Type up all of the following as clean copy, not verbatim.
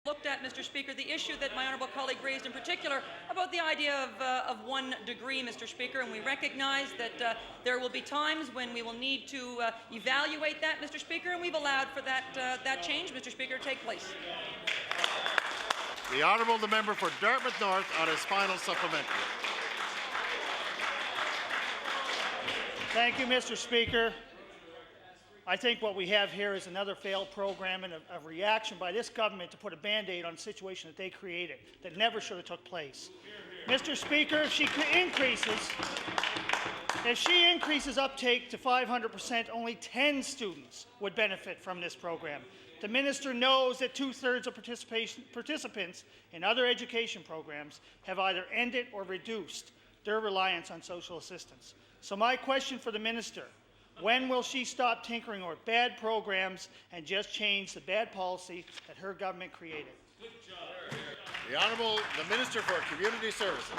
looked at, Mr. Speaker, the issue that my honourable colleague raised in particular about the idea of 1 degree, Mr. Speaker, and we recognize that there will be times when we will need to evaluate that, Mr. Speaker, and we've allowed for that change, Mr. Speaker, to take place. The Honourable the Member for Dartmouth North on his final supplementary. Thank you, Mr. Speaker. I think what we have here is another failed program and a reaction by this government to put a Band-Aid on a situation that they created that never should have took place. Mr. Speaker, if she increases uptake to 500%, only 10 students would benefit from this program. The minister knows that 2/3 of participants in other education programs have either ended or reduced their reliance on social assistance. So my question for the minister: when will she stop tinkering with bad programs and just change the bad policy that her government created? Good job. The Honourable the Minister for Community Services.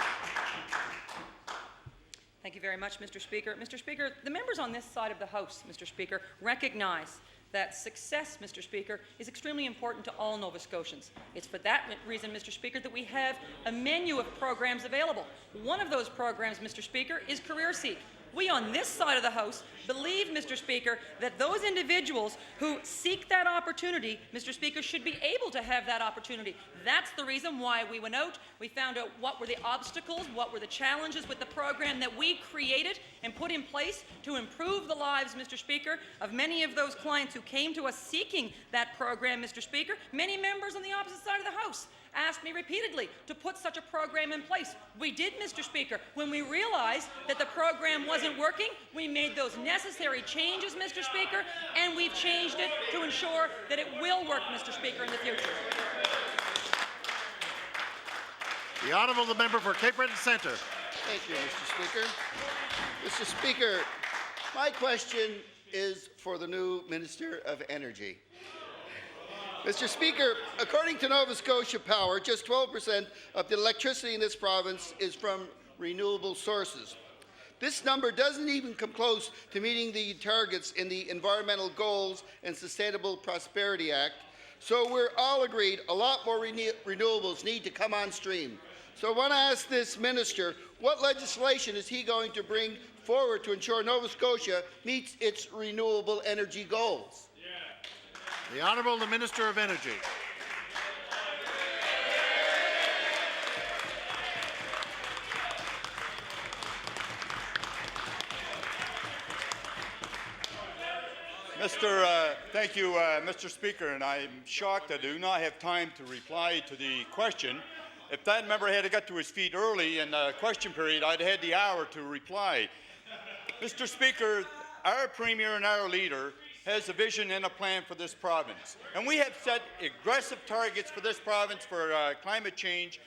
Thank you very much, Mr. Speaker. Mr. Speaker, the members on this side of the House, Mr. Speaker, recognize that success, Mr. Speaker, is extremely important to all Nova Scotians. It's for that reason, Mr. Speaker, that we have a menu of programs available. One of those programs, Mr. Speaker, is Career Seek. We on this side of the House believe, Mr. Speaker, that those individuals who seek that opportunity, Mr. Speaker, should be able to have that opportunity. That's the reason why we went out. We found out what were the obstacles, what were the challenges with the program that we created and put in place to improve the lives, Mr. Speaker, of many of those clients who came to us seeking that program, Mr. Speaker. Many members on the opposite side of the House asked me repeatedly to put such a program in place. We did, Mr. Speaker. When we realized that the program wasn't working, we made those necessary changes, Mr. Speaker, and we've changed it to ensure that it will work, Mr. Speaker, in the future. The Honourable the Member for Cape Breton Centre. Thank you, Mr. Speaker. Mr. Speaker, my question is for the new Minister of Energy. Mr. Speaker, according to Nova Scotia Power, just 12% of the electricity in this province is from renewable sources. This number doesn't even come close to meeting the targets in the Environmental Goals and Sustainable Prosperity Act, so we're all agreed a lot more renewables need to come on stream. So I want to ask this minister, what legislation is he going to bring forward to ensure Nova Scotia meets its renewable energy goals? The Honourable the Minister of Energy. Thank you, Mr. Speaker, and I'm shocked I do not have time to reply to the question. If that member had got to his feet early in the question period, I'd had the hour to reply. Mr. Speaker, our Premier and our leader has a vision and a plan for this province. And we have set aggressive targets for this province for climate change.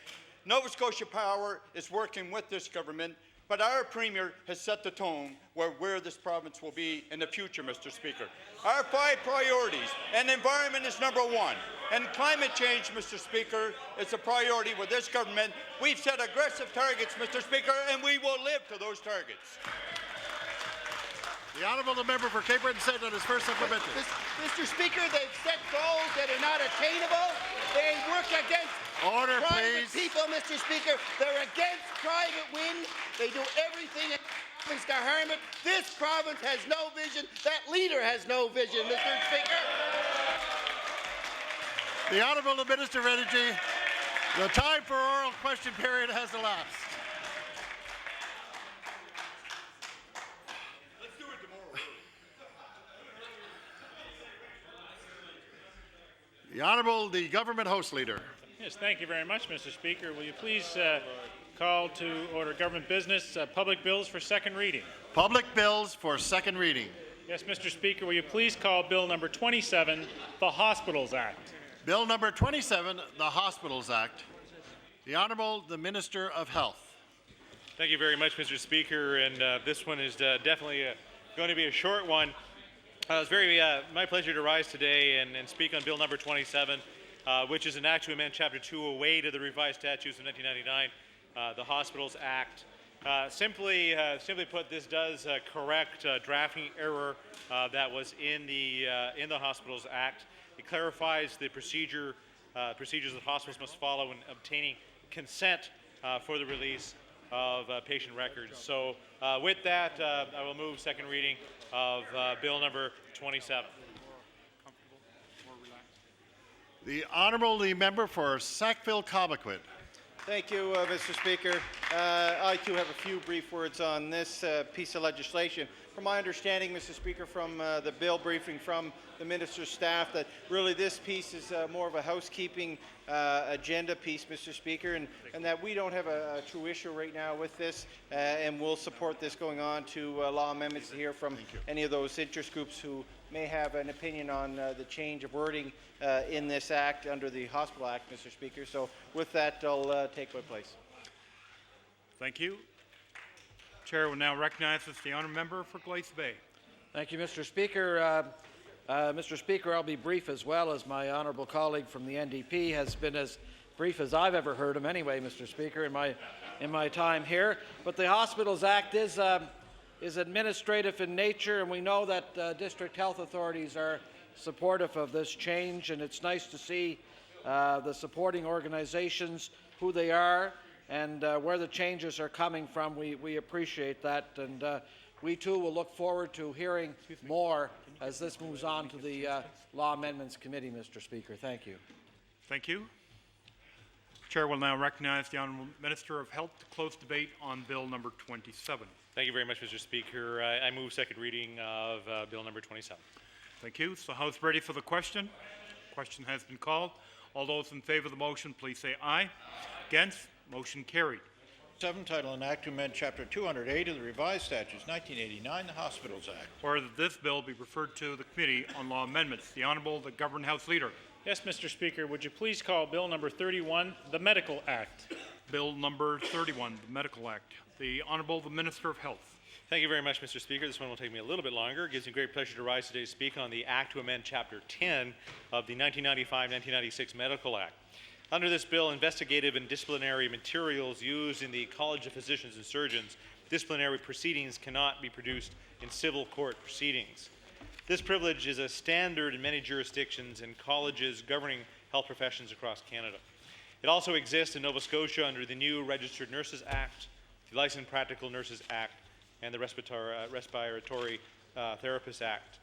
Nova Scotia Power is working with this government, but our Premier has set the tone where this province will be in the future, Mr. Speaker. Our 5 priorities, and environment is number 1. And climate change, Mr. Speaker, is a priority with this government. We've set aggressive targets, Mr. Speaker, and we will live to those targets. The Honourable the Member for Cape Breton Centre on his first supplementary. Mr. Speaker, they've set goals that are not attainable. They work against Order, private please. people, Mr. Speaker. They're against private wind. They do everything to harm it. This province has no vision. That leader has no vision, Mr. Speaker. The Honourable the Minister of Energy. The time for oral question period has elapsed. The Honourable the Government House Leader. Yes, thank you very much, Mr. Speaker. Will you please call to order government business, public bills for second reading? Public bills for second reading. Yes, Mr. Speaker, will you please call Bill number 27, the Hospitals Act? Bill number 27, the Hospitals Act. The Honourable the Minister of Health. Thank you very much, Mr. Speaker, and this one is definitely going to be a short one. It's my pleasure to rise today and speak on Bill number 27, which is an act to amend Chapter 208 of the revised statutes of 1999, the Hospitals Act. Simply put, this does correct drafting error that was in the Hospitals Act. It clarifies the procedure procedures that hospitals must follow in obtaining consent for the release of patient records. So with that, I will move second reading of Bill number 27. The Honourable Member for Sackville-Cobequid. Thank you, Mr. Speaker. I too have a few brief words on this piece of legislation. From my understanding, Mr. Speaker, from the bill briefing from the minister's staff, that really this piece is more of a housekeeping agenda piece, Mr. Speaker, and that we don't have a true issue right now with this, and we'll support this going on to law amendments to hear from any of those interest groups who may have an opinion on the change of wording in this act under the Hospital Act, Mr. Speaker. So with that, I'll take my place. Thank you. Chair will now recognize the honourable member for Glace Bay. Thank you, Mr. Speaker. Mr. Speaker, I'll be brief as well, as my honourable colleague from the NDP has been as brief as I've ever heard him anyway, Mr. Speaker, in my time here. But the Hospitals Act is administrative in nature, and we know that district health authorities are supportive of this change, and it's nice to see the supporting organizations, who they are, and where the changes are coming from. We appreciate that, and we too will look forward to hearing more as this moves on to the Law Amendments Committee, Mr. Speaker. Thank you. Thank you. Chair will now recognize the Honourable Minister of Health to close debate on Bill number 27. Thank you very much, Mr. Speaker. I move second reading of Bill number 27. Thank you. So House ready for the question? Question has been called. All those in favour of the motion, please say aye. Against? Motion carried. 7, title and act to amend Chapter 208 of the Revised Statutes 1989, the Hospitals Act. Order that this bill be referred to the Committee on Law Amendments. The Honourable the Government House Leader. Yes, Mr. Speaker, would you please call Bill number 31, the Medical Act? Bill number 31, the Medical Act. The Honourable the Minister of Health. Thank you very much, Mr. Speaker. This one will take me a little bit longer. It gives me great pleasure to rise today to speak on the Act to amend Chapter 10 of the 1995-1996 Medical Act. Under this bill, investigative and disciplinary materials used in the College of Physicians and Surgeons disciplinary proceedings cannot be produced in civil court proceedings. This privilege is a standard in many jurisdictions and colleges governing health professions across Canada. It also exists in Nova Scotia under the new Registered Nurses Act, the Licensed Practical Nurses Act, and the Respiratory Therapists Act.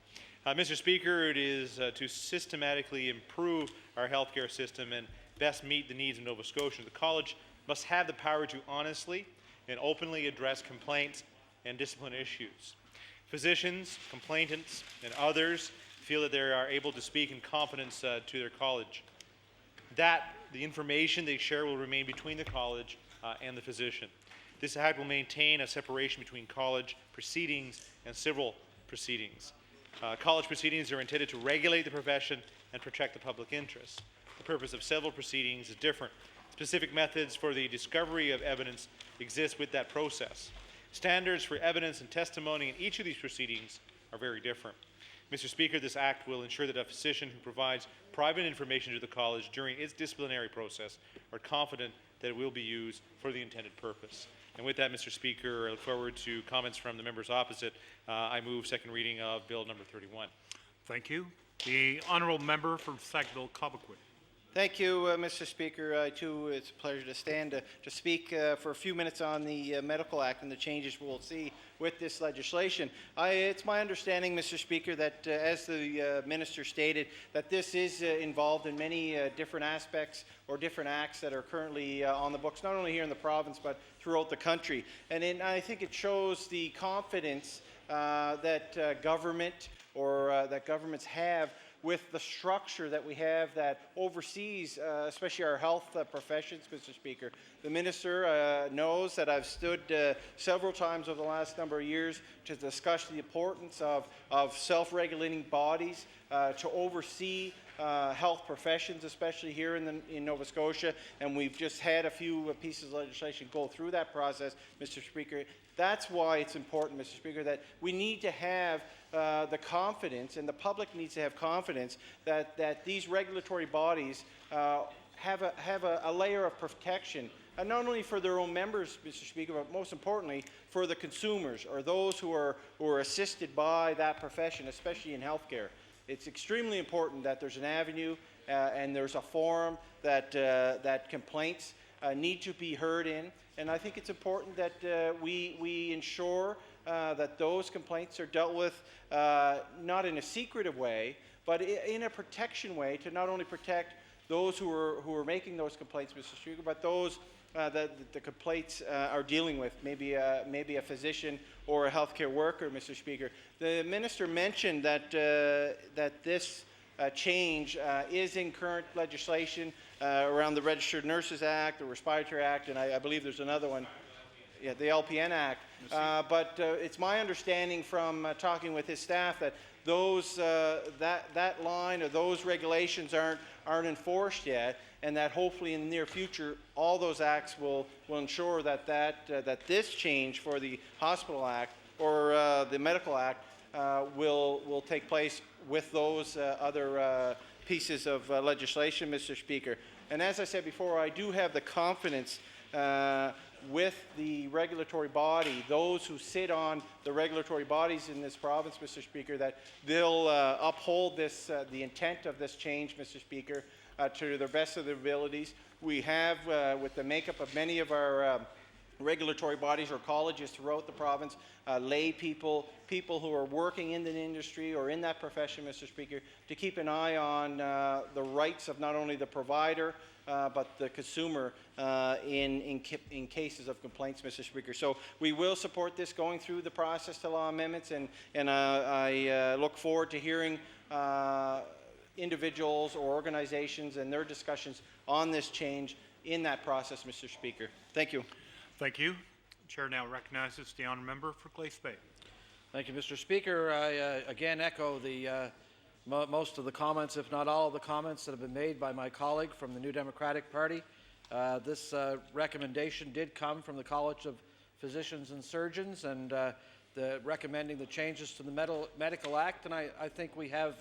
Mr. Speaker, it is to systematically improve our healthcare system and best meet the needs of Nova Scotia. The college must have the power to honestly and openly address complaints and discipline issues. Physicians, complainants, and others feel that they are able to speak in confidence to their college. That the information they share will remain between the college and the physician. This act will maintain a separation between college proceedings and civil proceedings. College proceedings are intended to regulate the profession and protect the public interest. The purpose of civil proceedings is different. Specific methods for the discovery of evidence exist with that process. Standards for evidence and testimony in each of these proceedings are very different. Mr. Speaker, this act will ensure that a physician who provides private information to the college during its disciplinary process are confident that it will be used for the intended purpose. And with that, Mr. Speaker, I look forward to comments from the members opposite. I move second reading of Bill number 31. Thank you. The Honourable Member for Sackville-Cobequid. Thank you, Mr. Speaker. Too, it's a pleasure to stand to speak for a few minutes on the Medical Act and the changes we'll see with this legislation. It's my understanding, Mr. Speaker, that as the Minister stated, that this is involved in many different aspects or different acts that are currently on the books, not only here in the province, but throughout the country. And I think it shows the confidence that government or that governments have with the structure that we have that oversees, especially our health professions, Mr. Speaker. The Minister knows that I've stood several times over the last number of years to discuss the importance of self-regulating bodies to oversee health professions, especially here in Nova Scotia, and we've just had a few pieces of legislation go through that process, Mr. Speaker. That's why it's important, Mr. Speaker, that we need to have the confidence, and the public needs to have confidence that these regulatory bodies have a layer of protection, and not only for their own members, Mr. Speaker, but most importantly for the consumers or those who are assisted by that profession, especially in healthcare. It's extremely important that there's an avenue and there's a forum that, that complaints need to be heard in. And I think it's important that we ensure that those complaints are dealt with not in a secretive way, but in a protection way, to not only protect those who are making those complaints, Mr. Speaker, but those that the complaints are dealing with, maybe a physician or a healthcare worker, Mr. Speaker. The minister mentioned that that this change is in current legislation around the Registered Nurses Act, the Respiratory Act, and I believe there's another one. Yeah, the LPN Act. But it's my understanding from talking with his staff that those that line or those regulations aren't enforced yet, and that hopefully in the near future all those acts will ensure that that this change for the Hospital Act or the Medical Act will take place with those other pieces of legislation, Mr. Speaker. And as I said before, I do have the confidence with the regulatory body, those who sit on the regulatory bodies in this province, Mr. Speaker, that they'll uphold this, the intent of this change, Mr. Speaker, to the best of their abilities. We have, with the makeup of many of our regulatory bodies or colleges throughout the province, lay people who are working in the industry or in that profession, Mr. Speaker, to keep an eye on the rights of not only the provider, but the consumer in cases of complaints, Mr. Speaker. So we will support this going through the process to law amendments, and I look forward to hearing individuals or organizations and their discussions on this change in that process, Mr. Speaker. Thank you. Thank you. The chair now recognizes the honourable member for Glace Bay. Thank you, Mr. Speaker. I again echo the most of the comments, if not all of the comments that have been made by my colleague from the New Democratic Party. This recommendation did come from the College of Physicians and Surgeons, and recommending the changes to the Medical Act, and I think we have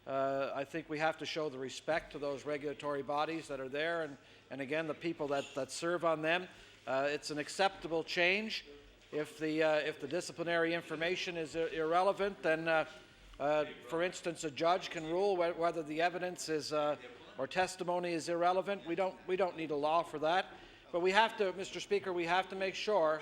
to show the respect to those regulatory bodies that are there, and again the people that serve on them. It's an acceptable change. If the disciplinary information is irrelevant, then for instance, a judge can rule whether the evidence is or testimony is irrelevant. We don't need a law for that, but we have to, Mr. Speaker, we have to make sure,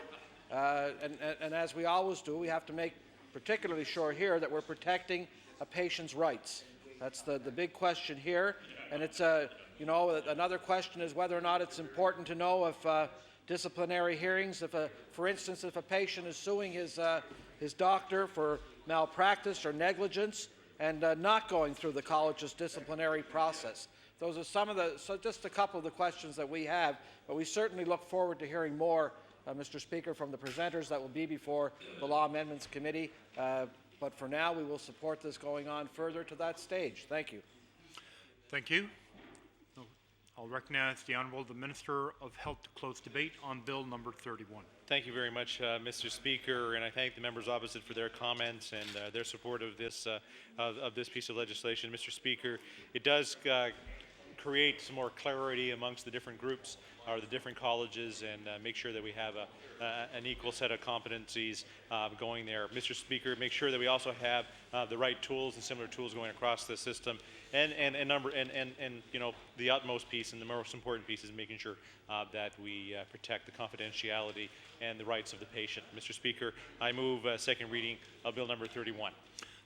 and as we always do, we have to make particularly sure here that we're protecting a patient's rights. That's the big question here, and it's another question is whether or not it's important to know if disciplinary hearings, for instance, if a patient is suing his doctor for malpractice or negligence and not going through the college's disciplinary process. Those are just a couple of the questions that we have, but we certainly look forward to hearing more, Mr. Speaker, from the presenters that will be before the Law Amendments Committee. But for now, we will support this going on further to that stage. Thank you. Thank you. I'll recognize the Honourable the Minister of Health to close debate on Bill number 31. Thank you very much, Mr. Speaker, and I thank the members opposite for their comments and their support of this piece of legislation. Mr. Speaker, it does create some more clarity amongst the different groups or the different colleges, and make sure that we have an equal set of competencies going there. Mr. Speaker, make sure that we also have the right tools and similar tools going across the system, and you know, the utmost piece and the most important piece is making sure that we protect the confidentiality and the rights of the patient. Mr. Speaker, I move second reading of Bill number 31.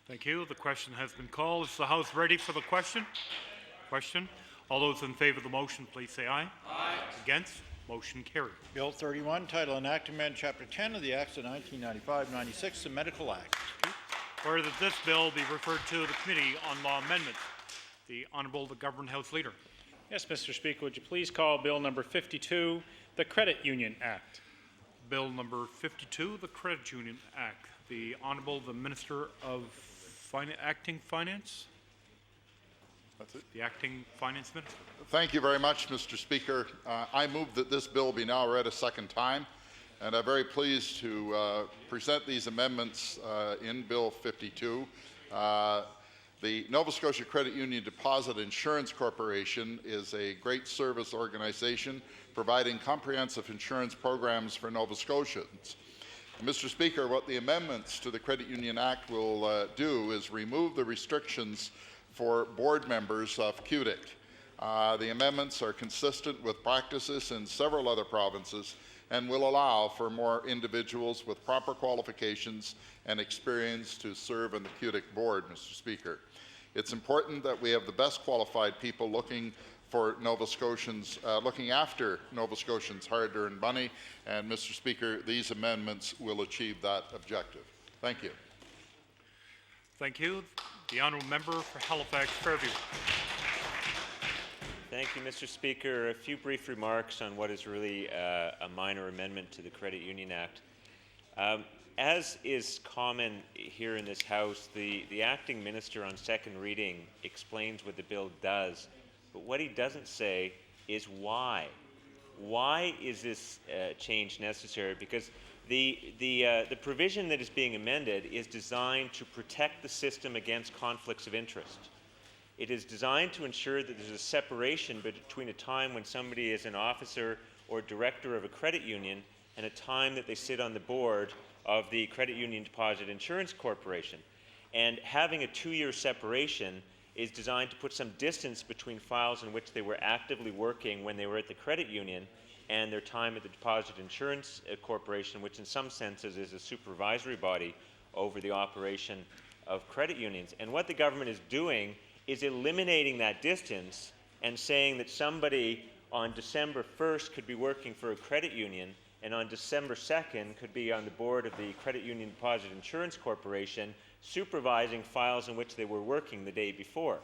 Thank you. The question has been called. Is the House ready for the question? Question. All those in favour of the motion, please say aye. Aye. Against? Motion carried. Bill 31, title and act to amend Chapter 10 of the Acts of 1995-96, the Medical Act. Okay. Order that this bill be referred to the Committee on Law Amendments. The Honourable the Government House Leader. Yes, Mr. Speaker, would you please call Bill number 52, the Credit Union Act. Bill number 52, the Credit Union Act. The Honourable the Minister of Acting Finance. That's it. The Acting Finance Minister. Thank you very much, Mr. Speaker. I move that this bill be now read a second time, and I'm very pleased to present these amendments in Bill 52. The Nova Scotia Credit Union Deposit Insurance Corporation is a great service organization providing comprehensive insurance programs for Nova Scotians. Mr. Speaker, what the amendments to the Credit Union Act will do is remove the restrictions for board members of CUTIC. The amendments are consistent with practices in several other provinces and will allow for more individuals with proper qualifications and experience to serve on the CUTIC board, Mr. Speaker. It's important that we have the best qualified people looking for Nova Scotians, looking after Nova Scotians' hard-earned money, and Mr. Speaker, these amendments will achieve that objective. Thank you. Thank you. The honourable member for Halifax Fairview. Thank you, Mr. Speaker. A few brief remarks on what is really a minor amendment to the Credit Union Act. As is common here in this House, the acting minister on second reading explains what the bill does, but what he doesn't say is why. Why is this change necessary? Because the provision that is being amended is designed to protect the system against conflicts of interest. It is designed to ensure that there's a separation between a time when somebody is an officer or director of a credit union and a time that they sit on the board of the Credit Union Deposit Insurance Corporation. And having a 2-year separation is designed to put some distance between files in which they were actively working when they were at the credit union and their time at the Deposit Insurance Corporation, which in some senses is a supervisory body over the operation of credit unions. And what the government is doing is eliminating that distance and saying that somebody on December 1st could be working for a credit union and on December 2nd could be on the board of the Credit Union Deposit Insurance Corporation supervising files in which they were working the day before.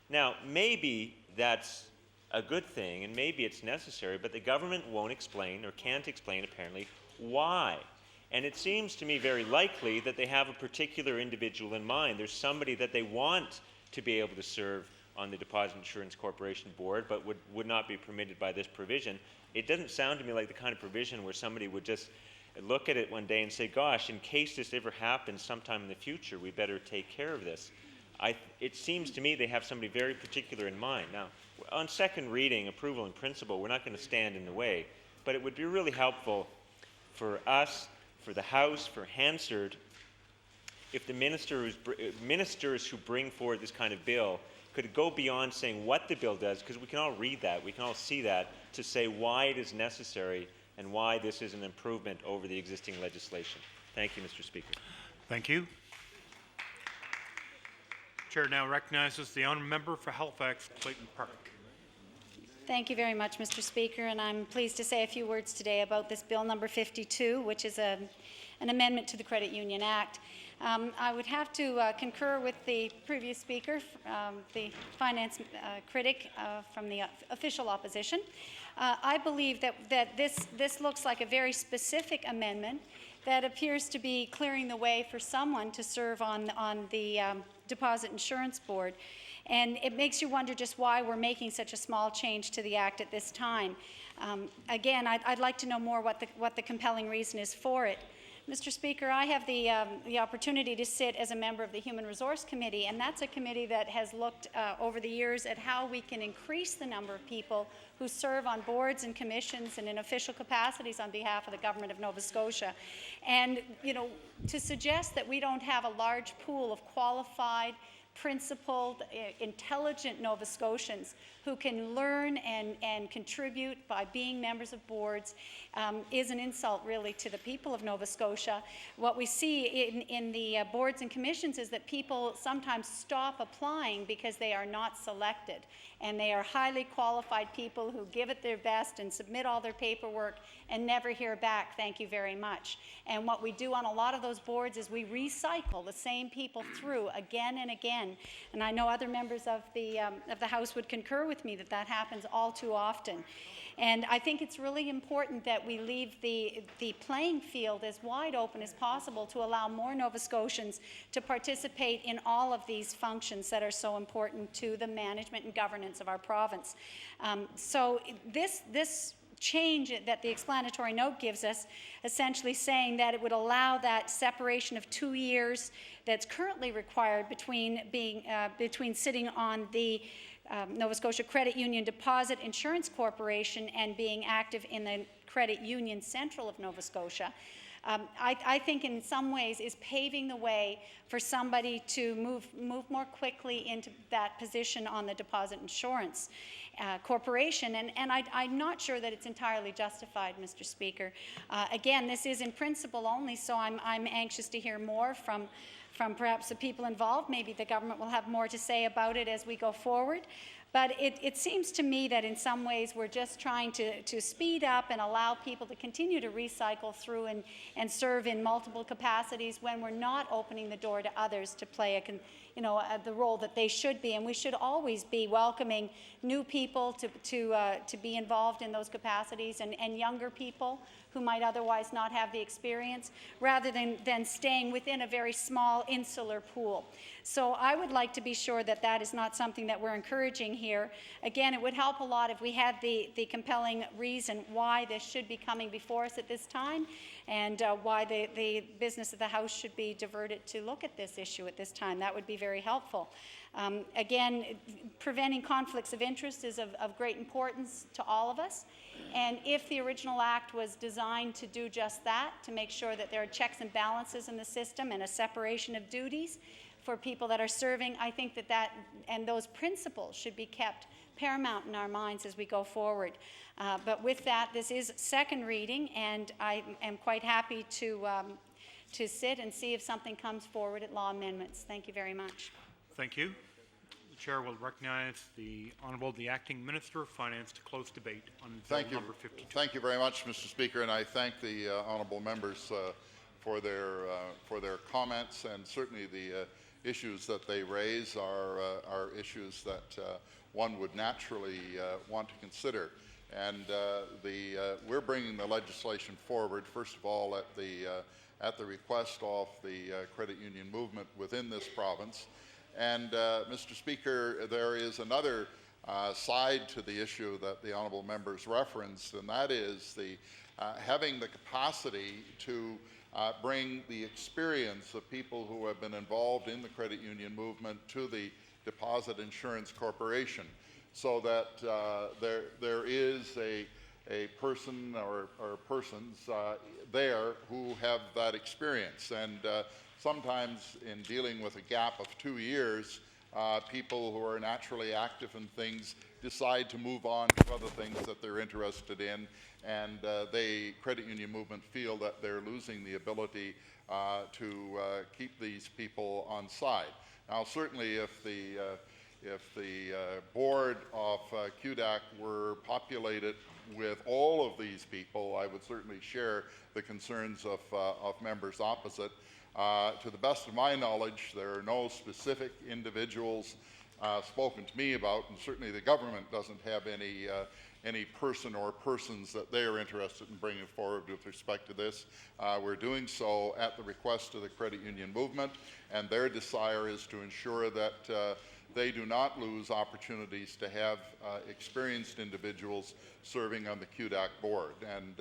Now, maybe that's a good thing and maybe it's necessary, but the government won't explain or can't explain apparently why. And it seems to me very likely that they have a particular individual in mind. There's somebody that they want to be able to serve on the Deposit Insurance Corporation board, but would not be permitted by this provision. It doesn't sound to me like the kind of provision where somebody would just look at it one day and say, gosh, in case this ever happens sometime in the future, we better take care of this. It seems to me they have somebody very particular in mind. Now, on second reading, approval in principle, we're not going to stand in the way, but it would be really helpful for us, for the House, for Hansard, if the ministers who bring forward this kind of bill could go beyond saying what the bill does, because we can all read that, we can all see that, to say why it is necessary and why this is an improvement over the existing legislation. Thank you, Mr. Speaker. Thank you. Chair now recognizes the honourable member for Halifax Clayton Park. Thank you very much, Mr. Speaker, and I'm pleased to say a few words today about this Bill number 52, which is an amendment to the Credit Union Act. I would have to concur with the previous speaker, the finance critic from the official opposition. I believe that this looks like a very specific amendment that appears to be clearing the way for someone to serve on the Deposit Insurance Board. And it makes you wonder just why we're making such a small change to the Act at this time. Again, I'd like to know more what the compelling reason is for it. Mr. Speaker, I have the opportunity to sit as a member of the Human Resource Committee, and that's a committee that has looked over the years at how we can increase the number of people who serve on boards and commissions and in official capacities on behalf of the Government of Nova Scotia. And, you know, to suggest that we don't have a large pool of qualified, principled, intelligent Nova Scotians who can learn and contribute by being members of boards is an insult really to the people of Nova Scotia. What we see in the boards and commissions is that people sometimes stop applying because they are not selected, and they are highly qualified people who give it their best and submit all their paperwork and never hear back, thank you very much. And what we do on a lot of those boards is we recycle the same people through again and again. And I know other members of the House would concur with me that that happens all too often. And I think it's really important that we leave the playing field as wide open as possible to allow more Nova Scotians to participate in all of these functions that are so important to the management and governance of our province. So this change that the explanatory note gives us, essentially saying that it would allow that separation of 2 years that's currently required between sitting on the Nova Scotia Credit Union Deposit Insurance Corporation and being active in the Credit Union Central of Nova Scotia. I think in some ways is paving the way for somebody to move more quickly into that position on the deposit insurance corporation, and I'm not sure that it's entirely justified, Mr. Speaker. Again, this is in principle only, so I'm anxious to hear more from perhaps the people involved. Maybe the government will have more to say about it as we go forward. But it seems to me that in some ways we're just trying to speed up and allow people to continue to recycle through and serve in multiple capacities when we're not opening the door to others to play the role that they should be. And we should always be welcoming new people to be involved in those capacities, and younger people who might otherwise not have the experience, rather than staying within a very small insular pool. So I would like to be sure that that is not something that we're encouraging here. Again, it would help a lot if we had the compelling reason why this should be coming before us at this time, and why the business of the House should be diverted to look at this issue at this time. That would be very helpful. Again, preventing conflicts of interest is of great importance to all of us. And if the original act was designed to do just that, to make sure that there are checks and balances in the system and a separation of duties for people that are serving, I think that and those principles should be kept paramount in our minds as we go forward. But with that, this is second reading, and I am quite happy to sit and see if something comes forward at law amendments. Thank you very much. Thank you. The chair will recognize the Honourable the Acting Minister of Finance to close debate on bill number 52. Thank you very much, Mr. Speaker, and I thank the honourable members for their comments, and certainly the issues that they raise are issues that one would naturally want to consider. And we're bringing the legislation forward, first of all, at the request of the credit union movement within this province. And Mr. Speaker, there is another side to the issue that the honourable members referenced, and that is having the capacity to bring the experience of people who have been involved in the credit union movement to the Deposit Insurance Corporation, so that there is a person or persons there who have that experience. And sometimes in dealing with a gap of 2 years, people who are naturally active in things decide to move on to other things that they're interested in, and the credit union movement feel that they're losing the ability to keep these people on side. Now, certainly if the board of QDAC were populated with all of these people, I would certainly share the concerns of members opposite. To the best of my knowledge, there are no specific individuals spoken to me about, and certainly the government doesn't have any person or persons that they are interested in bringing forward with respect to this. We're doing so at the request of the credit union movement, and their desire is to ensure that they do not lose opportunities to have experienced individuals serving on the QDAC board. And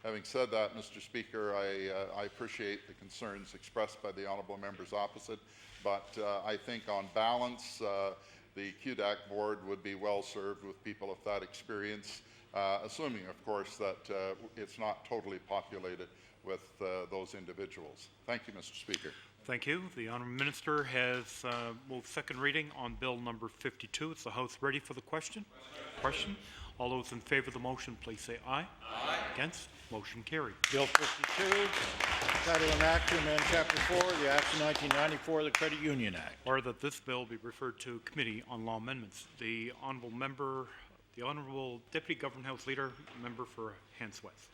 having said that, Mr. Speaker, I appreciate the concerns expressed by the honourable members opposite, but I think on balance, the QDAC board would be well served with people of that experience, assuming, of course, that it's not totally populated with those individuals. Thank you, Mr. Speaker. Thank you. The Honourable Minister has moved second reading on bill number 52. Is the House ready for the question? Question. All those in favour of the motion, please say aye. Aye. Against? Motion carried. Bill 52, title and act to amend Chapter 4 of the Acts of 1994 of the Credit Union Act. Or that this bill be referred to Committee on Law Amendments. The Honourable Deputy Government House Leader, member for Hants-West.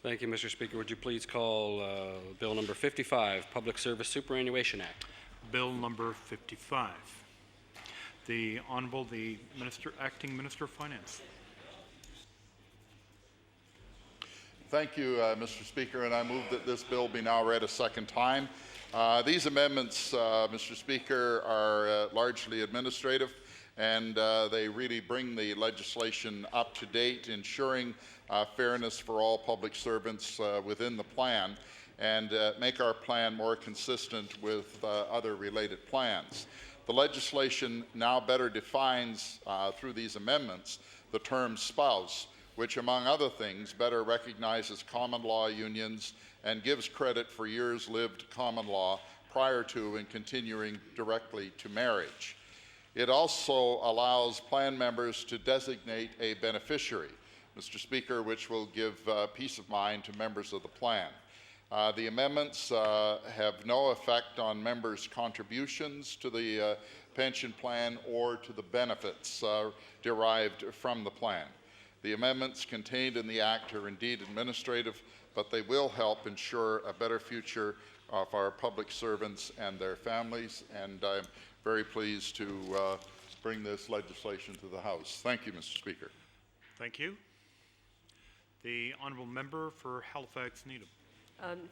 Thank you, Mr. Speaker. Would you please call bill number 55, Public Service Superannuation Act? Bill number 55. The Honourable the Acting Minister of Finance. Thank you, Mr. Speaker, and I move that this bill be now read a second time. These amendments, Mr. Speaker, are largely administrative, and they really bring the legislation up to date, ensuring fairness for all public servants within the plan, and make our plan more consistent with other related plans. The legislation now better defines, through these amendments, the term spouse, which, among other things, better recognizes common law unions and gives credit for years lived common law prior to and continuing directly to marriage. It also allows plan members to designate a beneficiary, Mr. Speaker, which will give peace of mind to members of the plan. The amendments have no effect on members' contributions to the pension plan or to the benefits derived from the plan. The amendments contained in the Act are indeed administrative, but they will help ensure a better future of our public servants and their families, and I'm very pleased to bring this legislation to the House. Thank you, Mr. Speaker. Thank you. The honourable member for Halifax Needham.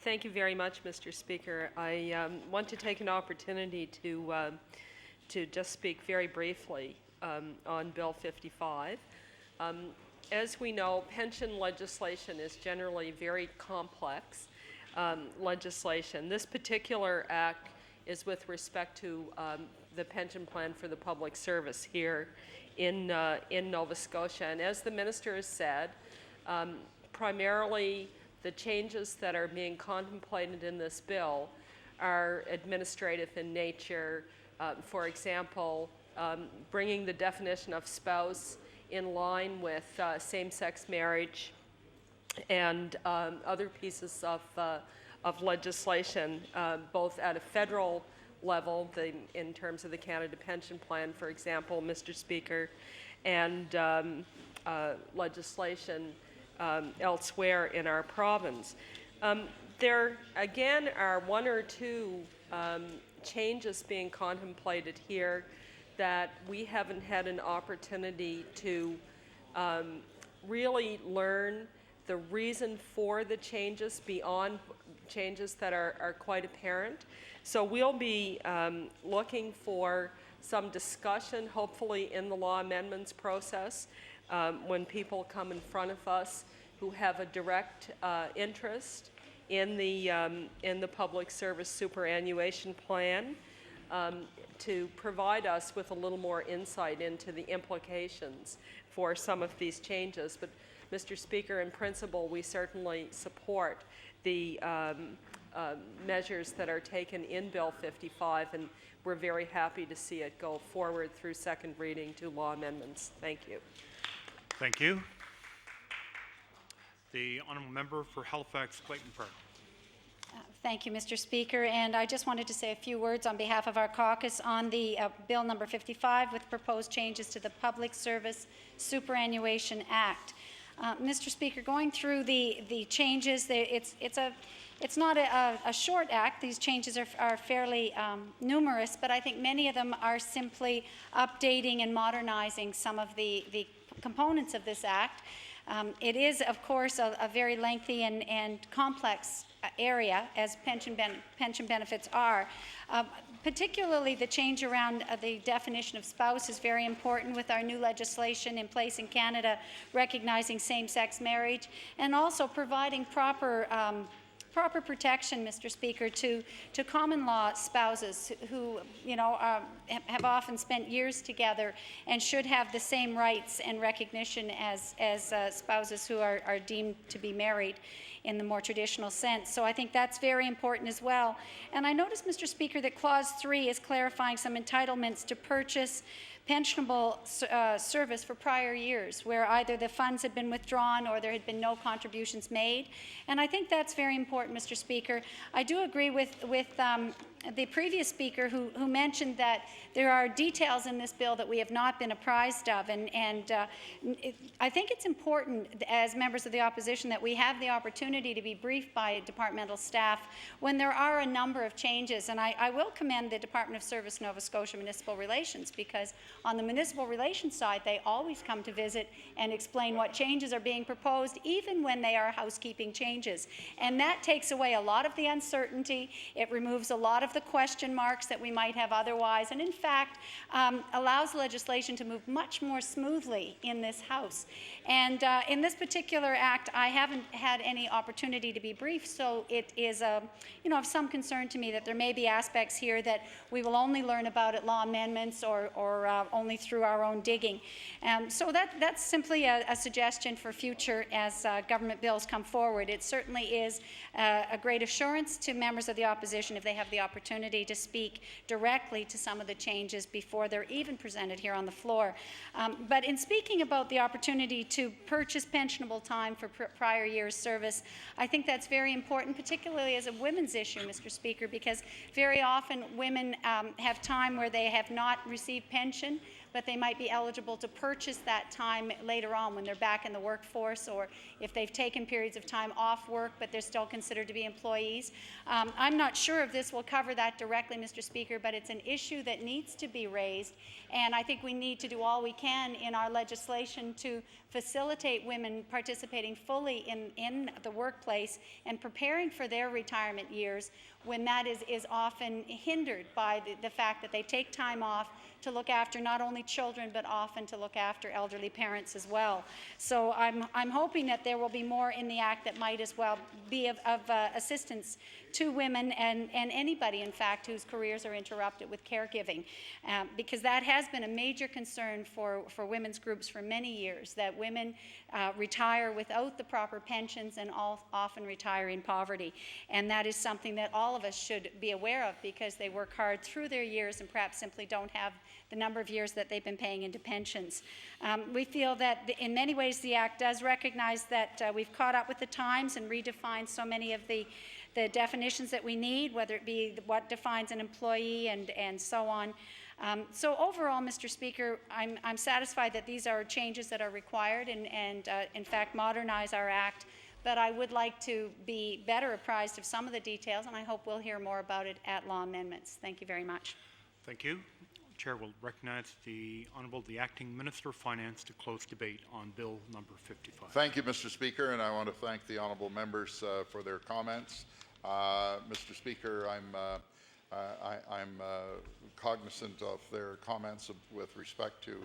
Thank you very much, Mr. Speaker. I want to take an opportunity to just speak very briefly on Bill 55. As we know, pension legislation is generally very complex legislation. This particular act is with respect to the pension plan for the public service here in Nova Scotia. And as the minister has said, primarily the changes that are being contemplated in this bill are administrative in nature. For example, bringing the definition of spouse in line with same-sex marriage and other pieces of legislation, both at a federal level, in terms of the Canada Pension Plan, for example, Mr. Speaker, and legislation elsewhere in our province. There, again, are one or two changes being contemplated here that we haven't had an opportunity to really learn the reason for the changes beyond changes that are quite apparent. So we'll be looking for some discussion, hopefully in the law amendments process, when people come in front of us who have a direct interest in the public service superannuation plan, to provide us with a little more insight into the implications for some of these changes. But Mr. Speaker, in principle, we certainly support the measures that are taken in Bill 55, and we're very happy to see it go forward through second reading to law amendments. Thank you. Thank you. The honourable member for Halifax Clayton Park. Thank you, Mr. Speaker. And I just wanted to say a few words on behalf of our caucus on the Bill number 55 with proposed changes to the Public Service Superannuation Act. Mr. Speaker, going through the changes, it's not a short act. These changes are fairly numerous, but I think many of them are simply updating and modernizing some of the components of this act. It is, of course, a very lengthy and complex area, as pension benefits are. Particularly the change around the definition of spouse is very important with our new legislation in place in Canada recognizing same-sex marriage, and also providing proper protection, Mr. Speaker, to common law spouses who, have often spent years together and should have the same rights and recognition as spouses who are deemed to be married in the more traditional sense. So I think that's very important as well. And I noticed, Mr. Speaker, that Clause 3 is clarifying some entitlements to purchase pensionable service for prior years where either the funds had been withdrawn or there had been no contributions made. And I think that's very important, Mr. Speaker. I do agree with the previous speaker who mentioned that there are details in this bill that we have not been apprised of, and I think it's important as members of the opposition that we have the opportunity to be briefed by departmental staff when there are a number of changes. And I will commend the Department of Service Nova Scotia Municipal Relations, because on the municipal relations side they always come to visit and explain what changes are being proposed, even when they are housekeeping changes. And that takes away a lot of the uncertainty. It removes a lot of of the question marks that we might have otherwise, and in fact allows legislation to move much more smoothly in this House. And in this particular act, I haven't had any opportunity to be briefed, so it is of some concern to me that there may be aspects here that we will only learn about at law amendments or only through our own digging. So that's simply a suggestion for future as government bills come forward. It certainly is a great assurance to members of the opposition if they have the opportunity to speak directly to some of the changes before they're even presented here on the floor. But in speaking about the opportunity to purchase pensionable time for prior years' service, I think that's very important, particularly as a women's issue, Mr. Speaker, because very often women have time where they have not received pension, but they might be eligible to purchase that time later on when they're back in the workforce, or if they've taken periods of time off work but they're still considered to be employees. I'm not sure if this will cover that directly, Mr. Speaker, but it's an issue that needs to be raised, and I think we need to do all we can in our legislation to facilitate women participating fully in the workplace and preparing for their retirement years, when that is often hindered by the fact that they take time off to look after not only children but often to look after elderly parents as well. So I'm hoping that there will be more in the Act that might as well be of assistance to women and anybody, in fact, whose careers are interrupted with caregiving, because that has been a major concern for women's groups for many years, that women retire without the proper pensions and often retire in poverty. And that is something that all of us should be aware of, because they work hard through their years and perhaps simply don't have the number of years that they've been paying into pensions. We feel that in many ways the Act does recognize that we've caught up with the times and redefined so many of the definitions that we need, whether it be what defines an employee and so on. So overall, Mr. Speaker, I'm satisfied that these are changes that are required and in fact modernize our Act, but I would like to be better apprised of some of the details, and I hope we'll hear more about it at law amendments. Thank you very much. Thank you. Chair will recognize the Honourable the Acting Minister of Finance to close debate on Bill number 55. Thank you, Mr. Speaker, and I want to thank the honourable members for their comments. Mr. Speaker, I'm cognizant of their comments with respect to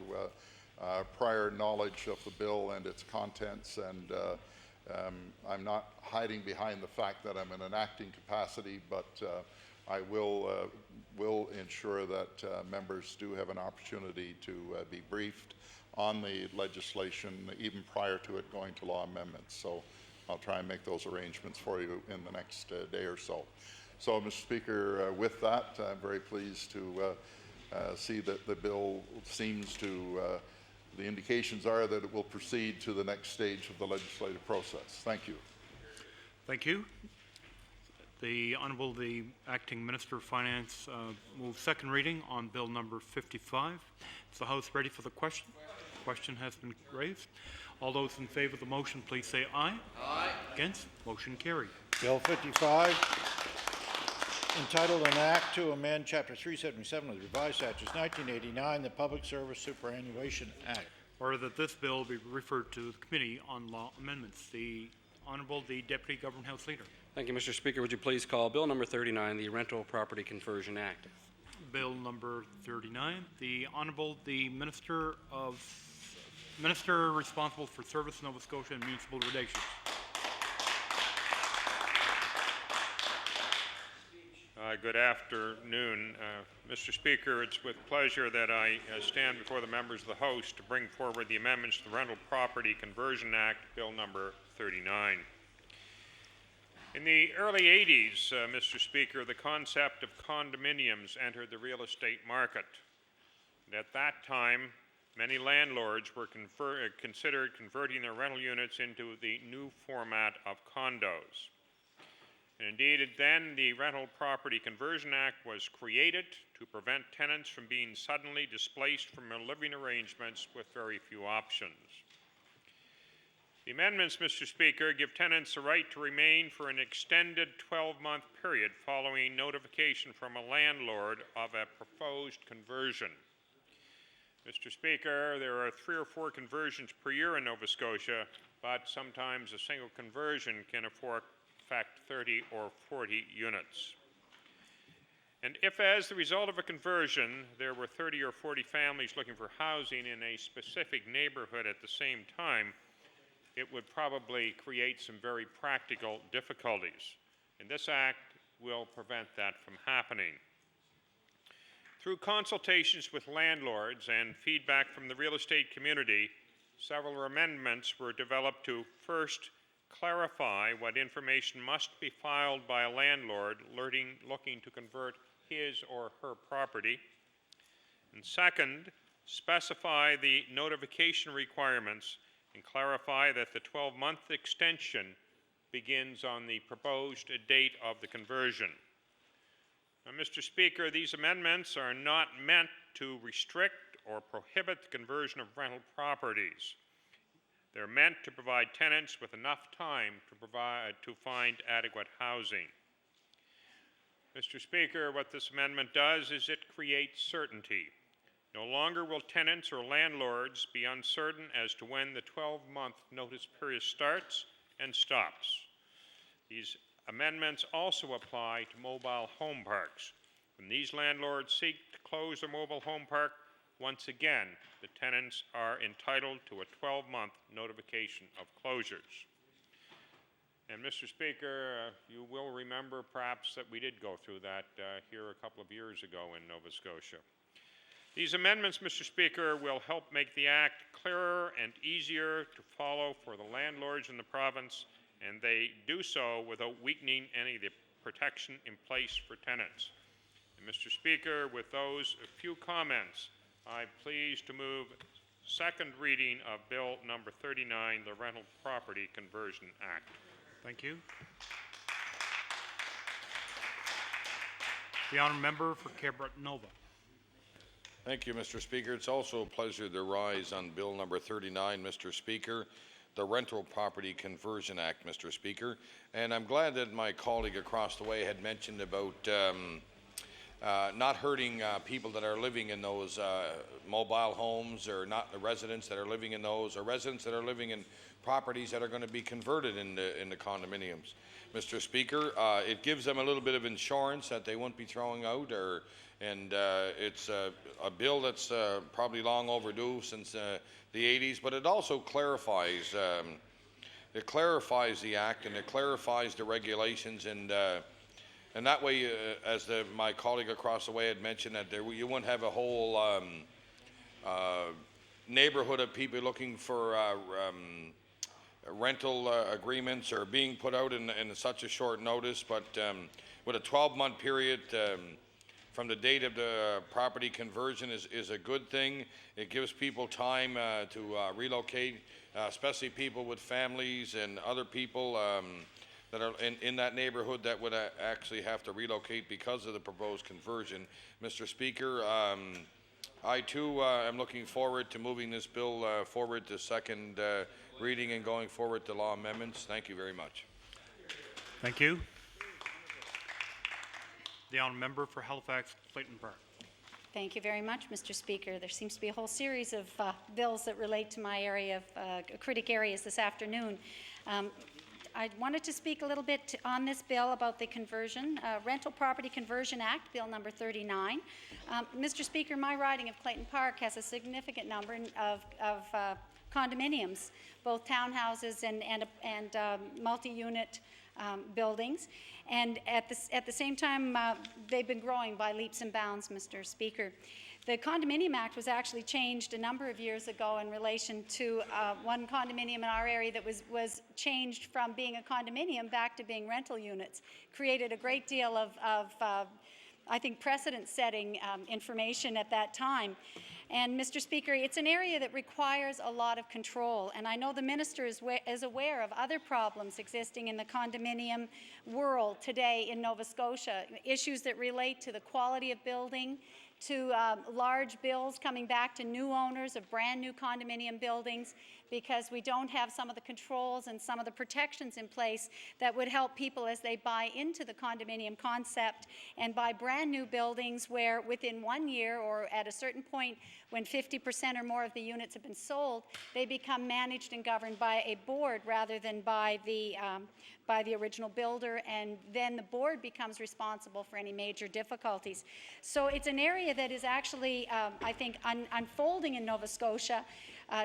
prior knowledge of the bill and its contents, and I'm not hiding behind the fact that I'm in an acting capacity, but I will ensure that members do have an opportunity to be briefed on the legislation even prior to it going to law amendments. So I'll try and make those arrangements for you in the next day or so. So, Mr. Speaker, with that, I'm very pleased to see that the bill seems to, the indications are that it will proceed to the next stage of the legislative process. Thank you. Thank you. The Honourable the Acting Minister of Finance moves second reading on Bill number 55. Is the House ready for the question? The question has been raised. All those in favour of the motion, please say aye. Aye. Against? Motion carried. Bill 55, entitled An Act to Amend Chapter 377 of the Revised Statutes 1989, the Public Service Superannuation Act. Order that this bill be referred to the Committee on Law Amendments. The Honourable the Deputy Government House Leader. Thank you, Mr. Speaker. Would you please call Bill number 39, the Rental Property Conversion Act? Bill number 39. The Honourable the Minister responsible for Service, Nova Scotia and Municipal Relations. Good afternoon. Mr. Speaker, it's with pleasure that I stand before the members of the House to bring forward the amendments to the Rental Property Conversion Act, Bill number 39. In the early 80s, Mr. Speaker, the concept of condominiums entered the real estate market. And at that time, many landlords were considered converting their rental units into the new format of condos. And indeed, then the Rental Property Conversion Act was created to prevent tenants from being suddenly displaced from their living arrangements with very few options. The amendments, Mr. Speaker, give tenants the right to remain for an extended 12-month period following notification from a landlord of a proposed conversion. Mr. Speaker, there are 3 or 4 conversions per year in Nova Scotia, but sometimes a single conversion can affect 30 or 40 units. And if, as the result of a conversion, there were 30 or 40 families looking for housing in a specific neighborhood at the same time, it would probably create some very practical difficulties. And this act will prevent that from happening. Through consultations with landlords and feedback from the real estate community, several amendments were developed to first clarify what information must be filed by a landlord looking to convert his or her property, and second, specify the notification requirements and clarify that the 12-month extension begins on the proposed date of the conversion. Now, Mr. Speaker, these amendments are not meant to restrict or prohibit the conversion of rental properties. They're meant to provide tenants with enough time to find adequate housing. Mr. Speaker, what this amendment does is it creates certainty. No longer will tenants or landlords be uncertain as to when the 12-month notice period starts and stops. These amendments also apply to mobile home parks. When these landlords seek to close their mobile home park, once again, the tenants are entitled to a 12-month notification of closures. And Mr. Speaker, you will remember perhaps that we did go through that here a couple of years ago in Nova Scotia. These amendments, Mr. Speaker, will help make the Act clearer and easier to follow for the landlords in the province, and they do so without weakening any of the protection in place for tenants. And Mr. Speaker, with those few comments, I'm pleased to move second reading of Bill number 39, the Rental Property Conversion Act. Thank you. The honourable member for Cabot-Nova. Thank you, Mr. Speaker. It's also a pleasure to rise on Bill number 39, Mr. Speaker, the Rental Property Conversion Act, Mr. Speaker. And I'm glad that my colleague across the way had mentioned about not hurting people that are living in those mobile homes, or not the residents that are living in those, or residents that are living in properties that are going to be converted into condominiums. Mr. Speaker, it gives them a little bit of insurance that they won't be throwing out, and it's a bill that's probably long overdue since the 80s, but it also clarifies the act, and it clarifies the regulations, and that way, as my colleague across the way had mentioned, that you wouldn't have a whole neighborhood of people looking for rental agreements or being put out in such a short notice, but with a 12-month period from the date of the property conversion is a good thing. It gives people time to relocate, especially people with families and other people that are in that neighborhood that would actually have to relocate because of the proposed conversion. Mr. Speaker, I too am looking forward to moving this bill forward to second reading and going forward to law amendments. Thank you very much. Thank you. The honourable member for Halifax, Clayton Park. Thank you very much, Mr. Speaker. There seems to be a whole series of bills that relate to my area of critic areas this afternoon. I wanted to speak a little bit on this bill about the conversion, Rental Property Conversion Act, Bill number 39. Mr. Speaker, my riding of Clayton Park has a significant number of condominiums, both townhouses and multi-unit buildings. And at the same time, they've been growing by leaps and bounds, Mr. Speaker. The Condominium Act was actually changed a number of years ago in relation to one condominium in our area that was changed from being a condominium back to being rental units. Created a great deal of I think, precedent-setting information at that time. And, Mr. Speaker, it's an area that requires a lot of control, and I know the Minister is aware of other problems existing in the condominium world today in Nova Scotia, issues that relate to the quality of building, to large bills coming back to new owners of brand new condominium buildings, because we don't have some of the controls and some of the protections in place that would help people as they buy into the condominium concept and buy brand new buildings where within 1 year or at a certain point when 50% or more of the units have been sold, they become managed and governed by a board rather than by the original builder, and then the board becomes responsible for any major difficulties. So it's an area that is actually, I think, unfolding in Nova Scotia,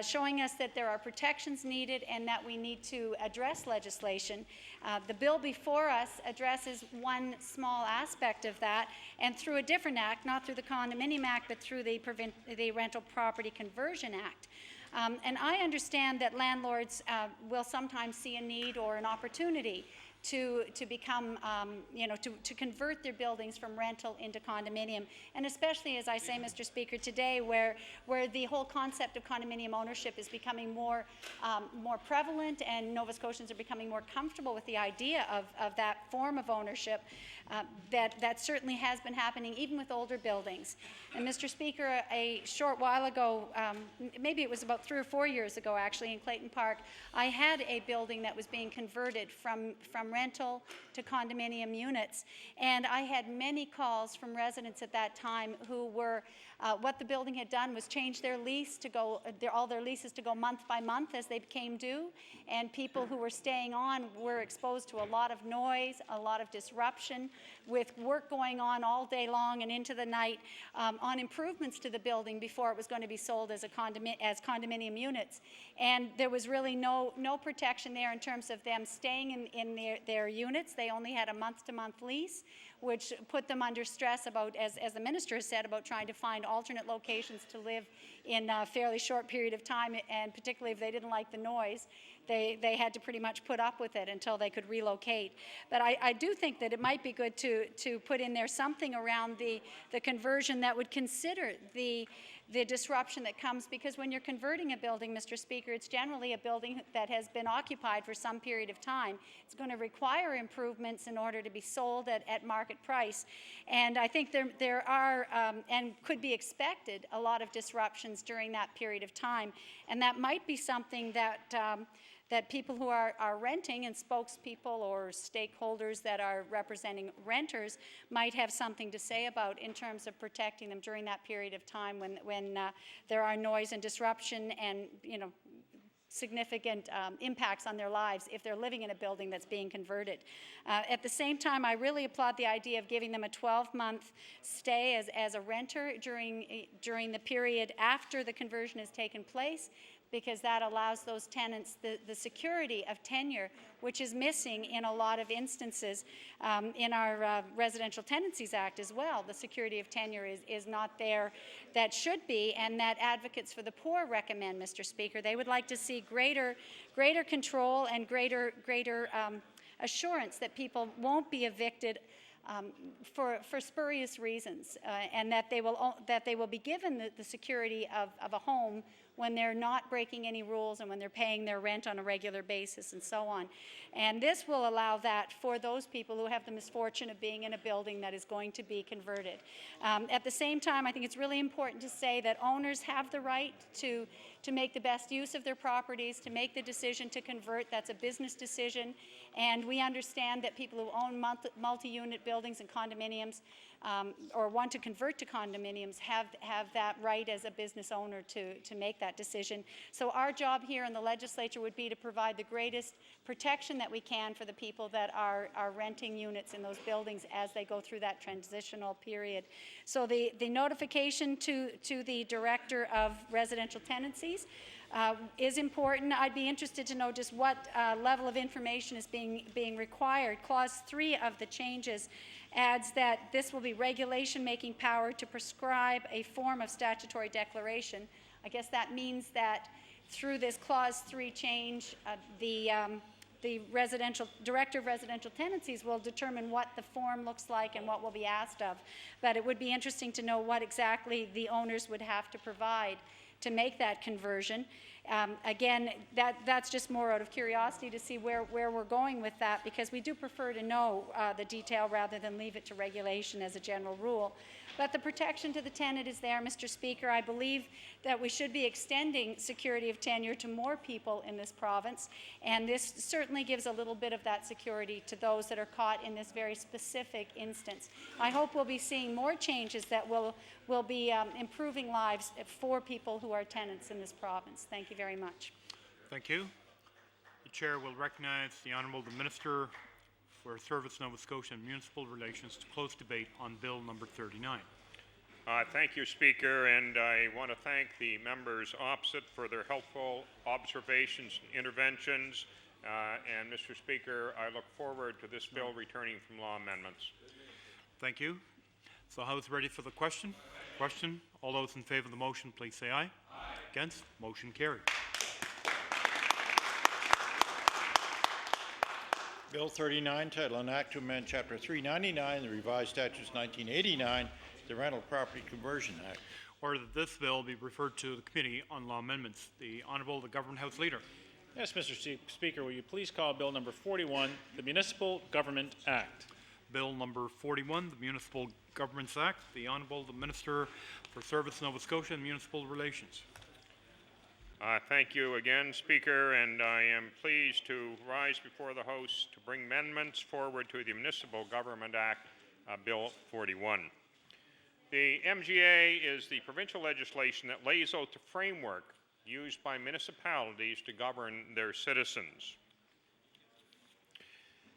showing us that there are protections needed and that we need to address legislation. The bill before us addresses one small aspect of that, and through a different act, not through the Condominium Act, but through the Rental Property Conversion Act. And I understand that landlords will sometimes see a need or an opportunity to become, to convert their buildings from rental into condominium. And especially, as I say, Mr. Speaker, today where the whole concept of condominium ownership is becoming more prevalent and Nova Scotians are becoming more comfortable with the idea of that form of ownership, that certainly has been happening even with older buildings. And Mr. Speaker, a short while ago, maybe it was about 3 or 4 years ago actually, in Clayton Park, I had a building that was being converted from rental to condominium units, and I had many calls from residents at that time who were, what the building had done was change their lease to go, all their leases to go month by month as they became due, and people who were staying on were exposed to a lot of noise, a lot of disruption, with work going on all day long and into the night on improvements to the building before it was going to be sold as condominium units. And there was really no protection there in terms of them staying in their units. They only had a month-to-month lease, which put them under stress about, as the minister has said, about trying to find alternate locations to live in a fairly short period of time, and particularly if they didn't like the noise, they had to pretty much put up with it until they could relocate. But I do think that it might be good to put in there something around the conversion that would consider the disruption that comes, because when you're converting a building, Mr. Speaker, it's generally a building that has been occupied for some period of time. It's going to require improvements in order to be sold at market price. And I think there are, and could be expected, a lot of disruptions during that period of time. And that might be something that people who are renting and spokespeople or stakeholders that are representing renters might have something to say about in terms of protecting them during that period of time when there are noise and disruption and significant impacts on their lives if they're living in a building that's being converted. At the same time, I really applaud the idea of giving them a 12-month stay as a renter during the period after the conversion has taken place, because that allows those tenants the security of tenure, which is missing in a lot of instances in our Residential Tenancies Act as well. The security of tenure is not there that should be, and that advocates for the poor recommend, Mr. Speaker. They would like to see greater control and greater assurance that people won't be evicted for spurious reasons, and that they will be given the security of a home when they're not breaking any rules and when they're paying their rent on a regular basis and so on. And this will allow that for those people who have the misfortune of being in a building that is going to be converted. At the same time, I think it's really important to say that owners have the right to make the best use of their properties, to make the decision to convert. That's a business decision. And we understand that people who own multi-unit buildings and condominiums or want to convert to condominiums have that right as a business owner to make that decision. So our job here in the legislature would be to provide the greatest protection that we can for the people that are renting units in those buildings as they go through that transitional period. So the notification to the Director of Residential Tenancies is important. I'd be interested to know just what level of information is being required. Clause 3 of the changes adds that this will be regulation making power to prescribe a form of statutory declaration. I guess that means that through this Clause 3 change, the Director of Residential Tenancies will determine what the form looks like and what will be asked of. But it would be interesting to know what exactly the owners would have to provide to make that conversion. Again, that's just more out of curiosity to see where we're going with that, because we do prefer to know the detail rather than leave it to regulation as a general rule. But the protection to the tenant is there, Mr. Speaker. I believe that we should be extending security of tenure to more people in this province, and this certainly gives a little bit of that security to those that are caught in this very specific instance. I hope we'll be seeing more changes that will be improving lives for people who are tenants in this province. Thank you very much. Thank you. The Chair will recognize the Honourable the Minister for Service, Nova Scotia and Municipal Relations to close debate on Bill number 39. Thank you, Speaker, and I want to thank the members opposite for their helpful observations and interventions. And, Mr. Speaker, I look forward to this bill returning from law amendments. Thank you. Is the House ready for the question? Question. All those in favour of the motion, please say aye. Aye. Against? Motion carried. Bill 39, title an act to amend Chapter 399, the revised statutes 1989, the Rental Property Conversion Act. Order that this bill be referred to the Committee on Law Amendments. The Honourable the Government House Leader. Yes, Mr. Speaker, will you please call Bill number 41, the Municipal Government Act? Bill number 41, the Municipal Governments Act. The Honourable the Minister for Service, Nova Scotia and Municipal Relations. Thank you again, Speaker, and I am pleased to rise before the House to bring amendments forward to the Municipal Government Act, Bill 41. The MGA is the provincial legislation that lays out the framework used by municipalities to govern their citizens.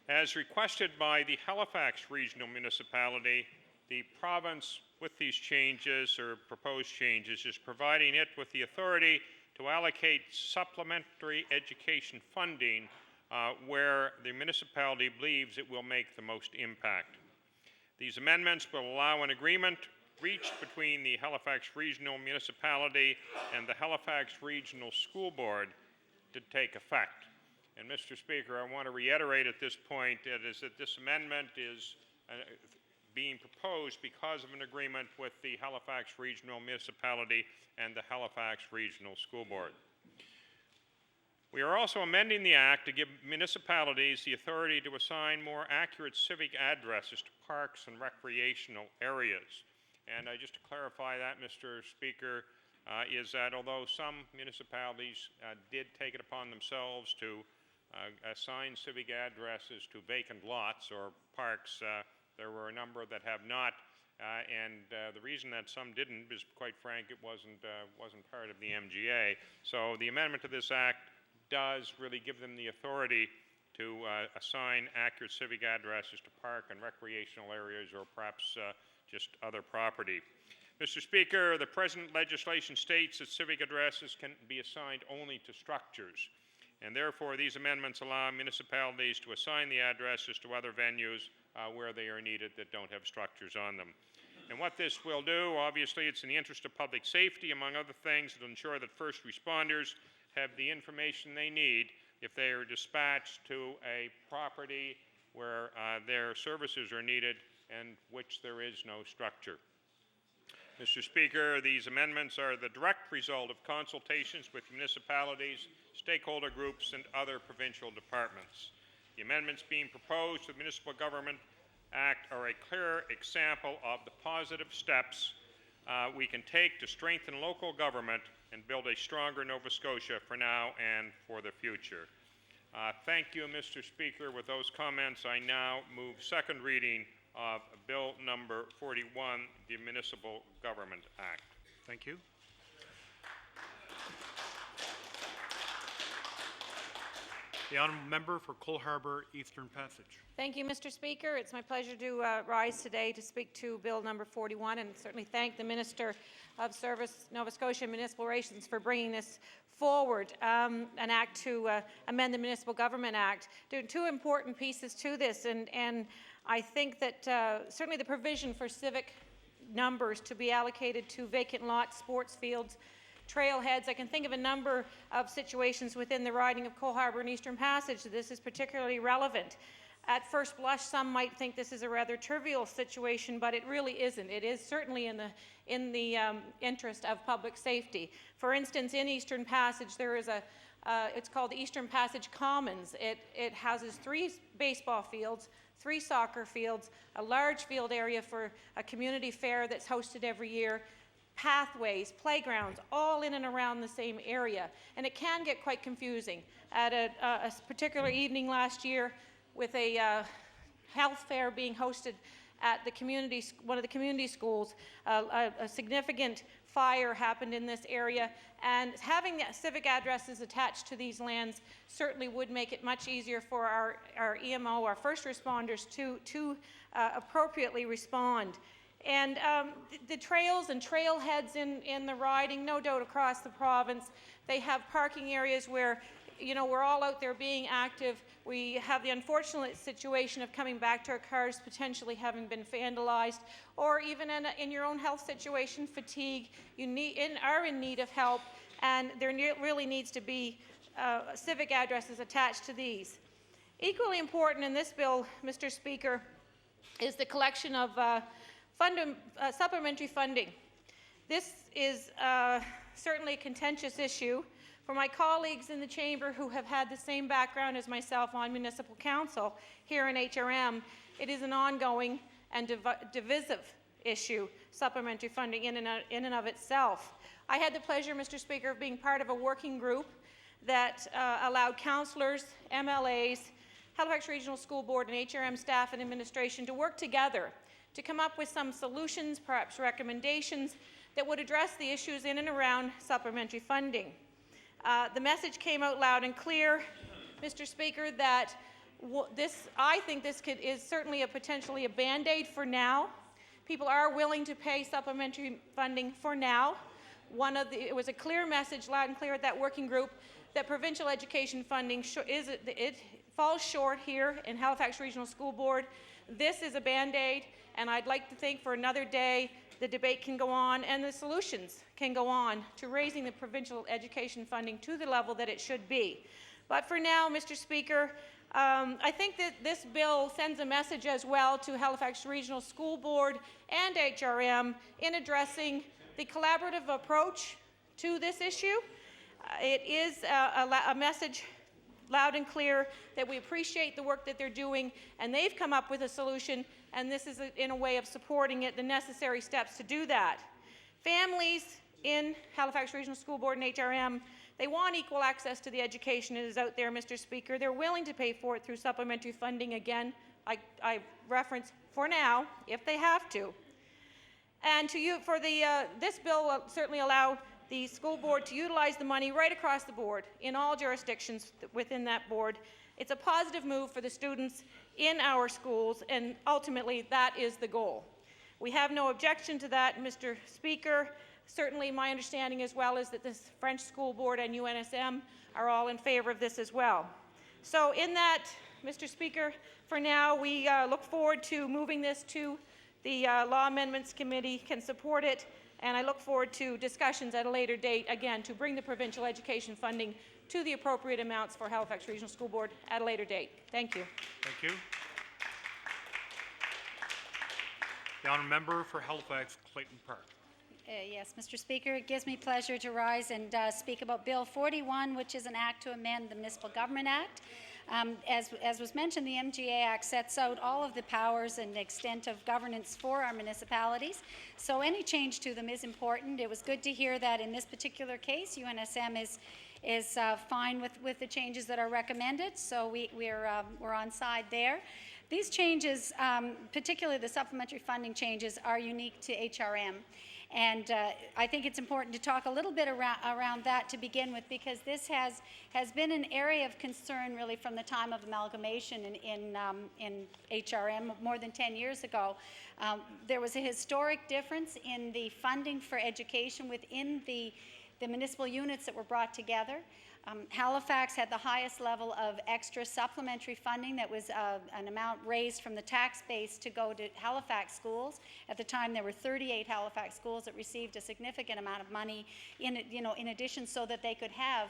As requested by the Halifax Regional Municipality, the province, with these changes or proposed changes, is providing it with the authority to allocate supplementary education funding where the municipality believes it will make the most impact. These amendments will allow an agreement reached between the Halifax Regional Municipality and the Halifax Regional School Board to take effect. And, Mr. Speaker, I want to reiterate at this point that this amendment is being proposed because of an agreement with the Halifax Regional Municipality and the Halifax Regional School Board. We are also amending the Act to give municipalities the authority to assign more accurate civic addresses to parks and recreational areas. And just to clarify that, Mr. Speaker, is that although some municipalities did take it upon themselves to assign civic addresses to vacant lots or parks, there were a number that have not, and the reason that some didn't is, quite frank, it wasn't part of the MGA. So the amendment to this Act does really give them the authority to assign accurate civic addresses to park and recreational areas or perhaps just other property. Mr. Speaker, the present legislation states that civic addresses can be assigned only to structures, and therefore these amendments allow municipalities to assign the addresses to other venues where they are needed that don't have structures on them. And what this will do, obviously, it's in the interest of public safety, among other things, to ensure that first responders have the information they need if they are dispatched to a property where their services are needed and which there is no structure. Mr. Speaker, these amendments are the direct result of consultations with municipalities, stakeholder groups, and other provincial departments. The amendments being proposed to the Municipal Government Act are a clear example of the positive steps we can take to strengthen local government and build a stronger Nova Scotia for now and for the future. Thank you, Mr. Speaker. With those comments, I now move second reading of Bill number 41, the Municipal Government Act. Thank you. The Honourable Member for Cole Harbour Eastern Passage. Thank you, Mr. Speaker. It's my pleasure to rise today to speak to Bill number 41 and certainly thank the Minister of Service, Nova Scotia Municipal Relations for bringing this forward, an act to amend the Municipal Government Act. There are two important pieces to this, and I think that certainly the provision for civic numbers to be allocated to vacant lots, sports fields, trailheads. I can think of a number of situations within the riding of Cole Harbour and Eastern Passage that this is particularly relevant. At first blush, some might think this is a rather trivial situation, but it really isn't. It is certainly in the interest of public safety. For instance, in Eastern Passage, there is it's called the Eastern Passage Commons. It houses 3 baseball fields, 3 soccer fields, a large field area for a community fair that's hosted every year, pathways, playgrounds, all in and around the same area. And it can get quite confusing. At a particular evening last year, with a health fair being hosted at one of the community schools, a significant fire happened in this area, and having the civic addresses attached to these lands certainly would make it much easier for our EMO, our first responders, to appropriately respond. And the trails and trailheads in the riding, no doubt across the province, they have parking areas where, you know, we're all out there being active. We have the unfortunate situation of coming back to our cars potentially having been vandalized, or even in your own health situation, fatigue. You are in need of help, and there really needs to be civic addresses attached to these. Equally important in this bill, Mr. Speaker, is the collection of supplementary funding. This is certainly a contentious issue. For my colleagues in the chamber who have had the same background as myself on municipal council here in HRM, it is an ongoing and divisive issue, supplementary funding in and of itself. I had the pleasure, Mr. Speaker, of being part of a working group that allowed councillors, MLAs, Halifax Regional School Board, and HRM staff and administration to work together to come up with some solutions, perhaps recommendations, that would address the issues in and around supplementary funding. The message came out loud and clear, Mr. Speaker, that I think this is certainly potentially a Band-Aid for now. People are willing to pay supplementary funding for now. It was a clear message, loud and clear, at that working group that provincial education funding falls short here in Halifax Regional School Board. This is a Band-Aid, and I'd like to think for another day the debate can go on and the solutions can go on to raising the provincial education funding to the level that it should be. But for now, Mr. Speaker, I think that this bill sends a message as well to Halifax Regional School Board and HRM in addressing the collaborative approach to this issue. It is a message loud and clear that we appreciate the work that they're doing, and they've come up with a solution, and this is in a way of supporting it, the necessary steps to do that. Families in Halifax Regional School Board and HRM, they want equal access to the education that is out there, Mr. Speaker. They're willing to pay for it through supplementary funding again. I reference for now, if they have to. And this bill will certainly allow the school board to utilize the money right across the board in all jurisdictions within that board. It's a positive move for the students in our schools, and ultimately that is the goal. We have no objection to that, Mr. Speaker. Certainly my understanding as well is that this French School Board and UNSM are all in favor of this as well. So in that, Mr. Speaker, for now we look forward to moving this to the Law Amendments Committee, can support it, and I look forward to discussions at a later date, again, to bring the provincial education funding to the appropriate amounts for Halifax Regional School Board at a later date. Thank you. Thank you. The honourable member for Halifax Clayton Park. Yes, Mr. Speaker, it gives me pleasure to rise and speak about Bill 41, which is an act to amend the Municipal Government Act. As was mentioned, the MGA Act sets out all of the powers and extent of governance for our municipalities, so any change to them is important. It was good to hear that in this particular case, UNSM is fine with the changes that are recommended, so we're on side there. These changes, particularly the supplementary funding changes, are unique to HRM. And I think it's important to talk a little bit around that to begin with, because this has been an area of concern really from the time of amalgamation in HRM more than 10 years ago. There was a historic difference in the funding for education within the municipal units that were brought together. Halifax had the highest level of extra supplementary funding that was an amount raised from the tax base to go to Halifax schools. At the time, there were 38 Halifax schools that received a significant amount of money in addition, so that they could have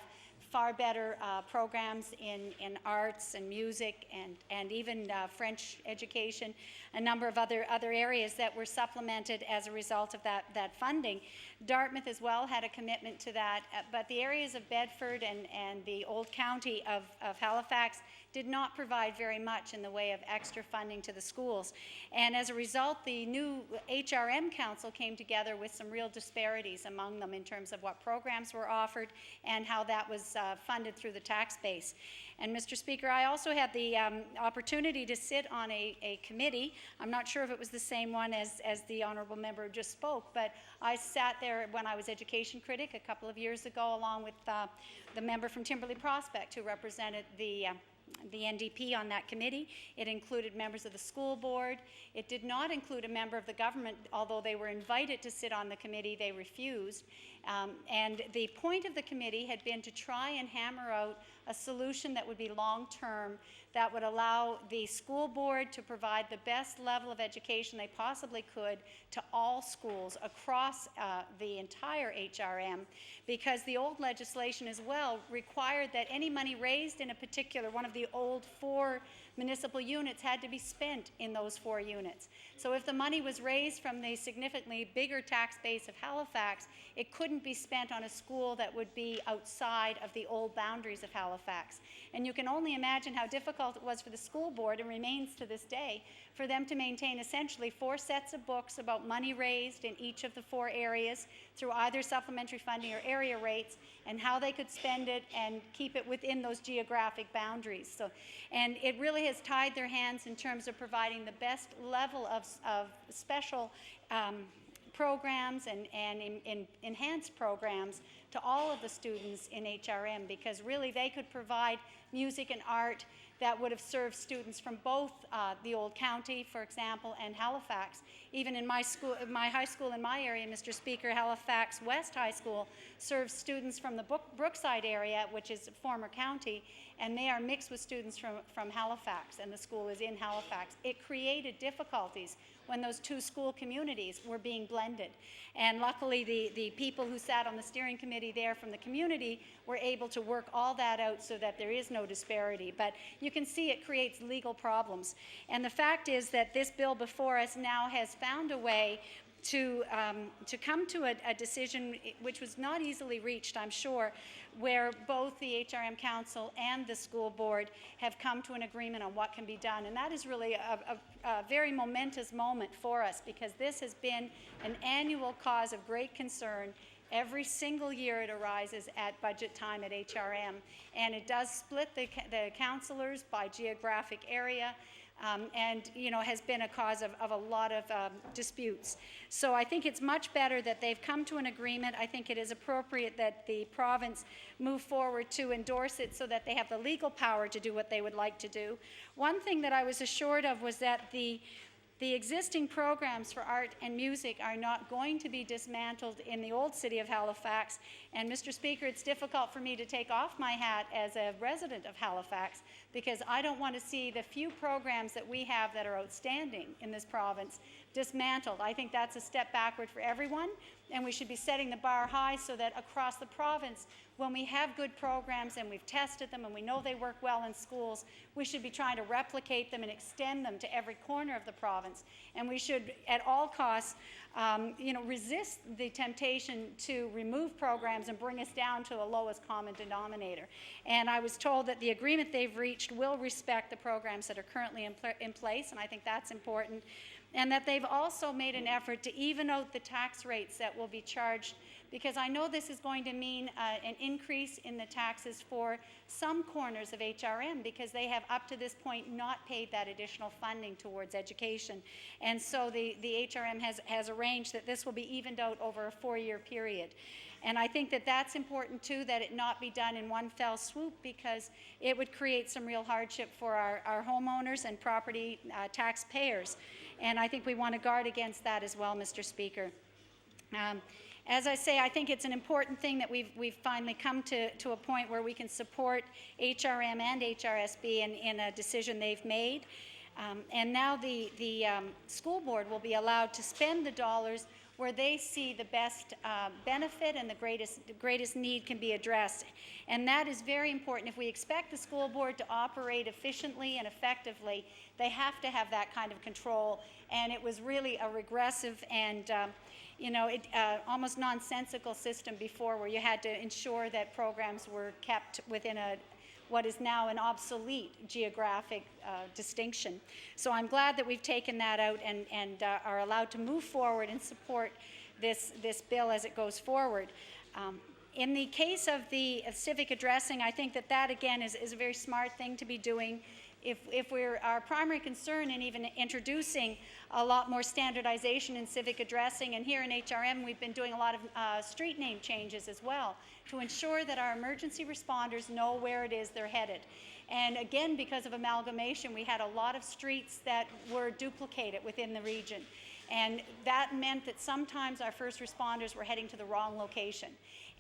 far better programs in arts and music and even French education, a number of other areas that were supplemented as a result of that funding. Dartmouth as well had a commitment to that, but the areas of Bedford and the old county of Halifax did not provide very much in the way of extra funding to the schools. And as a result, the new HRM Council came together with some real disparities among them in terms of what programs were offered and how that was funded through the tax base. And Mr. Speaker, I also had the opportunity to sit on a committee. I'm not sure if it was the same one as the honourable member just spoke, but I sat there when I was education critic a couple of years ago, along with the member from Timberley Prospect who represented the NDP on that committee. It included members of the school board. It did not include a member of the government, although they were invited to sit on the committee, they refused. And the point of the committee had been to try and hammer out a solution that would be long-term, that would allow the school board to provide the best level of education they possibly could to all schools across the entire HRM, because the old legislation as well required that any money raised in a particular one of the old 4 municipal units had to be spent in those 4 units. So if the money was raised from the significantly bigger tax base of Halifax, it couldn't be spent on a school that would be outside of the old boundaries of Halifax. And you can only imagine how difficult it was for the school board, and remains to this day, for them to maintain essentially 4 sets of books about money raised in each of the 4 areas through either supplementary funding or area rates, and how they could spend it and keep it within those geographic boundaries. So, and it really has tied their hands in terms of providing the best level of special programs and enhanced programs to all of the students in HRM, because really they could provide music and art that would have served students from both the old county, for example, and Halifax. Even in my school, my high school in my area, Mr. Speaker, Halifax West High School serves students from the Brookside area, which is a former county, and they are mixed with students from Halifax, and the school is in Halifax. It created difficulties when those 2 school communities were being blended. And luckily, the people who sat on the steering committee there from the community were able to work all that out so that there is no disparity. But you can see it creates legal problems. And the fact is that this bill before us now has found a way to come to a decision which was not easily reached, I'm sure, where both the HRM Council and the school board have come to an agreement on what can be done. And that is really a very momentous moment for us, because this has been an annual cause of great concern. Every single year it arises at budget time at HRM, and it does split the councillors by geographic area. And has been a cause of a lot of disputes. So I think it's much better that they've come to an agreement. I think it is appropriate that the province move forward to endorse it so that they have the legal power to do what they would like to do. One thing that I was assured of was that the existing programs for art and music are not going to be dismantled in the old city of Halifax. And Mr. Speaker, it's difficult for me to take off my hat as a resident of Halifax, because I don't want to see the few programs that we have that are outstanding in this province dismantled. I think that's a step backward for everyone, and we should be setting the bar high so that across the province, when we have good programs and we've tested them and we know they work well in schools, we should be trying to replicate them and extend them to every corner of the province. And we should, at all costs, resist the temptation to remove programs and bring us down to the lowest common denominator. And I was told that the agreement they've reached will respect the programs that are currently in place, and I think that's important. And that they've also made an effort to even out the tax rates that will be charged, because I know this is going to mean an increase in the taxes for some corners of HRM, because they have up to this point not paid that additional funding towards education. And so the HRM has arranged that this will be evened out over a 4-year period. And I think that that's important too, that it not be done in one fell swoop, because it would create some real hardship for our homeowners and property taxpayers. And I think we want to guard against that as well, Mr. Speaker. As I say, I think it's an important thing that we've finally come to a point where we can support HRM and HRSB in a decision they've made. And now the school board will be allowed to spend the dollars where they see the best benefit and the greatest need can be addressed. And that is very important. If we expect the school board to operate efficiently and effectively, they have to have that kind of control. And it was really a regressive and almost nonsensical system before, where you had to ensure that programs were kept within what is now an obsolete geographic distinction. So I'm glad that we've taken that out and are allowed to move forward and support this bill as it goes forward. In the case of the civic addressing, I think that again is a very smart thing to be doing. If our primary concern in even introducing a lot more standardization in civic addressing, and here in HRM we've been doing a lot of street name changes as well to ensure that our emergency responders know where it is they're headed. And again, because of amalgamation, we had a lot of streets that were duplicated within the region. And that meant that sometimes our first responders were heading to the wrong location.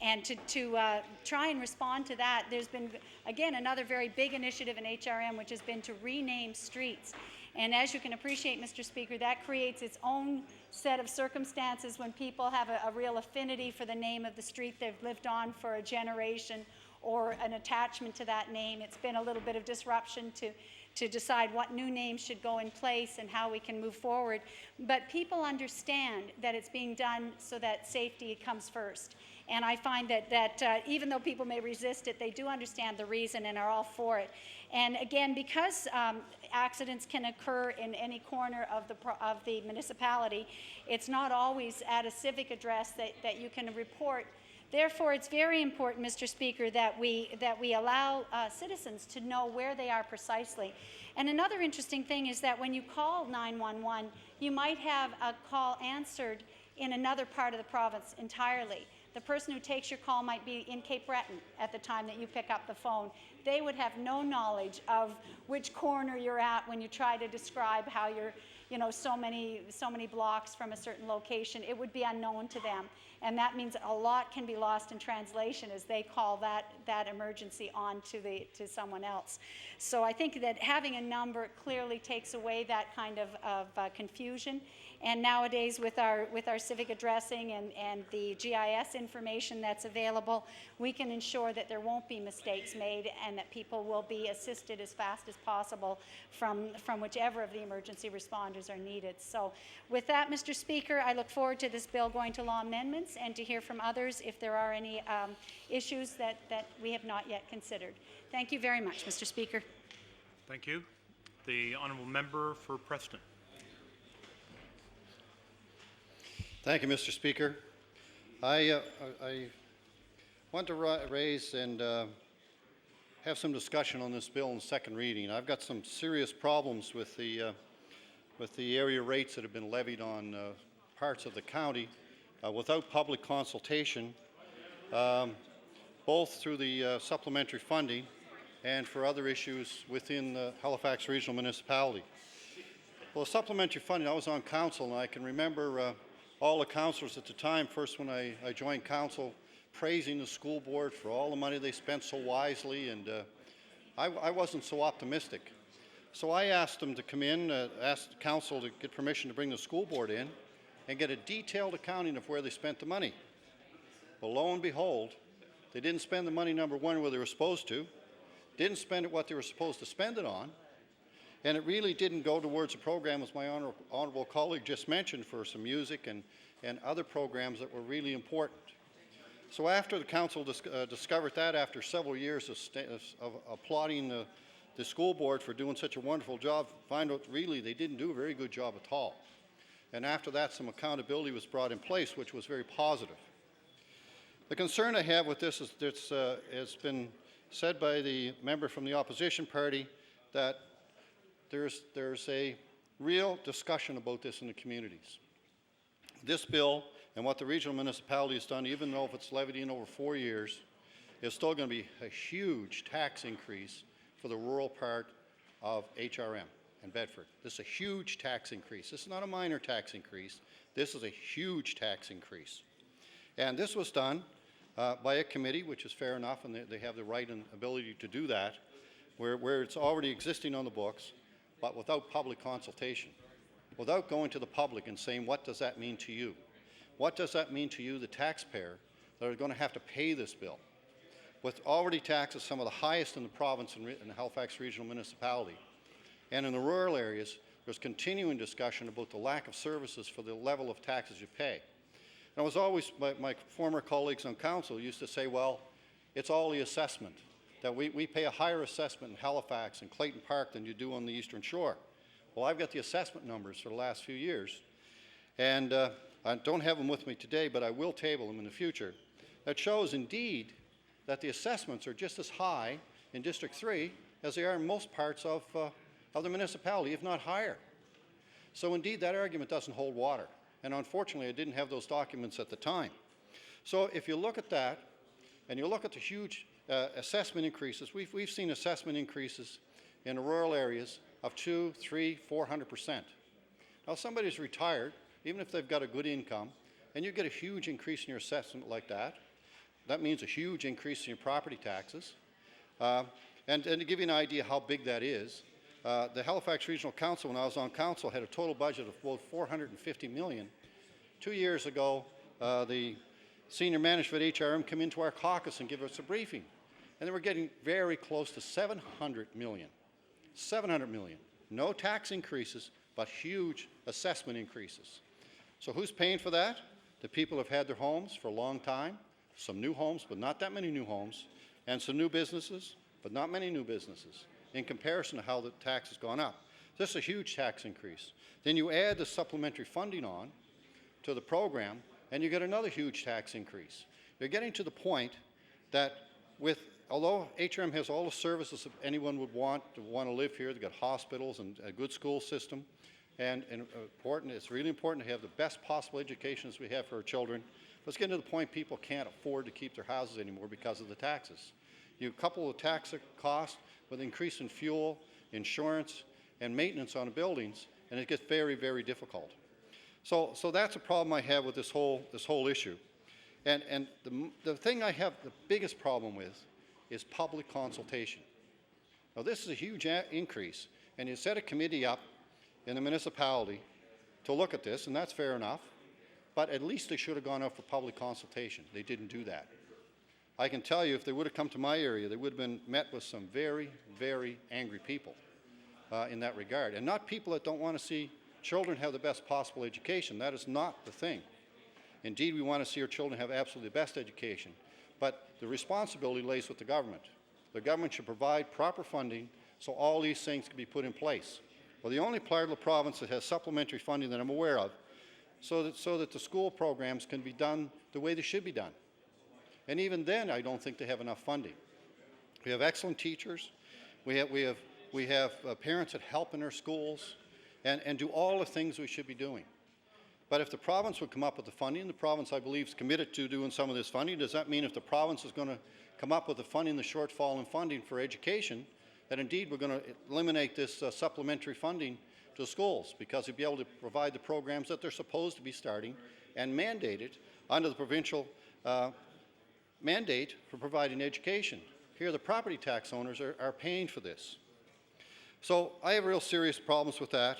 And to try and respond to that, there's been, again, another very big initiative in HRM, which has been to rename streets. And as you can appreciate, Mr. Speaker, that creates its own set of circumstances when people have a real affinity for the name of the street they've lived on for a generation, or an attachment to that name. It's been a little bit of disruption to decide what new names should go in place and how we can move forward. But people understand that it's being done so that safety comes first. And I find that even though people may resist it, they do understand the reason and are all for it. And again, because accidents can occur in any corner of the municipality, it's not always at a civic address that you can report. Therefore, it's very important, Mr. Speaker, that we allow citizens to know where they are precisely. And another interesting thing is that when you call 911, you might have a call answered in another part of the province entirely. The person who takes your call might be in Cape Breton at the time that you pick up the phone. They would have no knowledge of which corner you're at when you try to describe how you're, so many blocks from a certain location. It would be unknown to them. And that means a lot can be lost in translation as they call that emergency on to someone else. So I think that having a number clearly takes away that kind of confusion. And nowadays, with our civic addressing and the GIS information that's available, we can ensure that there won't be mistakes made and that people will be assisted as fast as possible from whichever of the emergency responders are needed. So with that, Mr. Speaker, I look forward to this bill going to law amendments and to hear from others if there are any issues that we have not yet considered. Thank you very much, Mr. Speaker. Thank you. The honourable member for Preston. Thank you, Mr. Speaker. I want to raise and have some discussion on this bill in second reading. I've got some serious problems with the area rates that have been levied on parts of the county without public consultation, both through the supplementary funding and for other issues within the Halifax Regional Municipality. Well, the supplementary funding, I was on council, and I can remember all the councillors at the time, first when I joined council, praising the school board for all the money they spent so wisely, and I wasn't so optimistic. So I asked them to come in, asked council to get permission to bring the school board in and get a detailed accounting of where they spent the money. Well, lo and behold, they didn't spend the money, number one, where they were supposed to, didn't spend it what they were supposed to spend it on, and it really didn't go towards a program, as my honourable colleague just mentioned, for some music and other programs that were really important. So after the council discovered that, after several years of applauding the school board for doing such a wonderful job, find out really they didn't do a very good job at all. And after that, some accountability was brought in place, which was very positive. The concern I have with this is that it's been said by the member from the opposition party that there's a real discussion about this in the communities. This bill and what the regional municipality has done, even though if it's levied in over 4 years, is still going to be a huge tax increase for the rural part of HRM and Bedford. This is a huge tax increase. This is not a minor tax increase. This is a huge tax increase. And this was done by a committee, which is fair enough, and they have the right and ability to do that, where it's already existing on the books, but without public consultation, without going to the public and saying, what does that mean to you? What does that mean to you, the taxpayer, that are going to have to pay this bill? With already taxes some of the highest in the province in the Halifax Regional Municipality. And in the rural areas, there's continuing discussion about the lack of services for the level of taxes you pay. And it was always, my former colleagues on council used to say, well, it's all the assessment, that we pay a higher assessment in Halifax and Clayton Park than you do on the Eastern Shore. Well, I've got the assessment numbers for the last few years, and I don't have them with me today, but I will table them in the future. That shows indeed that the assessments are just as high in District 3 as they are in most parts of the municipality, if not higher. So indeed, that argument doesn't hold water. And unfortunately, I didn't have those documents at the time. So if you look at that, and you look at the huge assessment increases, we've seen assessment increases in the rural areas of 200, 300, 400%. Now, somebody's retired, even if they've got a good income, and you get a huge increase in your assessment like that, that means a huge increase in your property taxes. And to give you an idea how big that is, the Halifax Regional Council, when I was on council, had a total budget of about $450 million. 2 years ago, the senior management at HRM came into our caucus and gave us a briefing, and they were getting very close to $700 million. $700 million. No tax increases, but huge assessment increases. So who's paying for that? The people who have had their homes for a long time, some new homes, but not that many new homes, and some new businesses, but not many new businesses, in comparison to how the tax has gone up. This is a huge tax increase. Then you add the supplementary funding on to the program, and you get another huge tax increase. You're getting to the point that although HRM has all the services that anyone would want to live here, they've got hospitals and a good school system, and it's really important to have the best possible education as we have for our children. But it's getting to the point people can't afford to keep their houses anymore because of the taxes. You couple the tax cost with increase in fuel, insurance, and maintenance on the buildings, and it gets very, very difficult. So that's a problem I have with this whole issue. And the thing I have the biggest problem with is public consultation. Now, this is a huge increase, and you set a committee up in the municipality to look at this, and that's fair enough, but at least they should have gone out for public consultation. They didn't do that. I can tell you, if they would have come to my area, they would have been met with some very, very angry people in that regard, and not people that don't want to see children have the best possible education. That is not the thing. Indeed, we want to see our children have absolutely the best education, but the responsibility lays with the government. The government should provide proper funding so all these things can be put in place. Well, the only part of the province that has supplementary funding that I'm aware of, so that the school programs can be done the way they should be done. And even then, I don't think they have enough funding. We have excellent teachers. We have parents that help in our schools and do all the things we should be doing. But if the province would come up with the funding, the province, I believe, is committed to doing some of this funding. Does that mean if the province is going to come up with the funding, the shortfall in funding for education, that indeed we're going to eliminate this supplementary funding to schools, because they'll be able to provide the programs that they're supposed to be starting and mandated under the provincial mandate for providing education. Here, the property tax owners are paying for this. So I have real serious problems with that,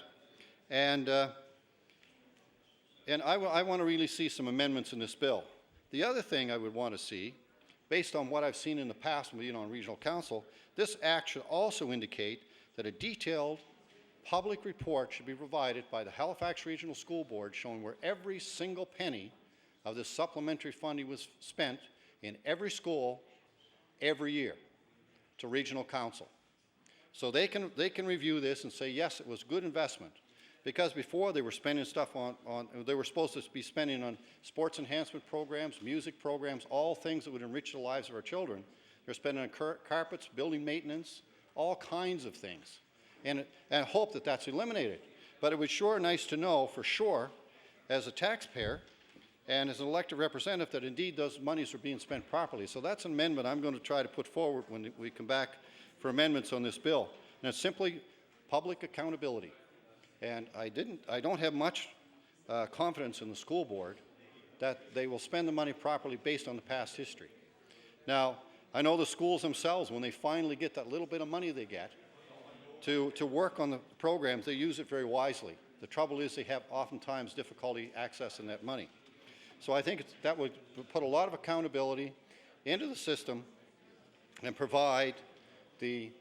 and I want to really see some amendments in this bill. The other thing I would want to see, based on what I've seen in the past when being on regional council, this act should also indicate that a detailed public report should be provided by the Halifax Regional School Board showing where every single penny of this supplementary funding was spent in every school every year to regional council. So they can review this and say, yes, it was good investment. Because before they were spending stuff they were supposed to be spending on sports enhancement programs, music programs, all things that would enrich the lives of our children. They're spending on carpets, building maintenance, all kinds of things. And I hope that that's eliminated. But it was sure nice to know for sure, as a taxpayer and as an elected representative, that indeed those monies are being spent properly. So that's an amendment I'm going to try to put forward when we come back for amendments on this bill. And it's simply public accountability. And I don't have much confidence in the school board that they will spend the money properly based on the past history. Now, I know the schools themselves, when they finally get that little bit of money they get to work on the programs, they use it very wisely. The trouble is they have oftentimes difficulty accessing that money. So I think that would put a lot of accountability into the system and provide the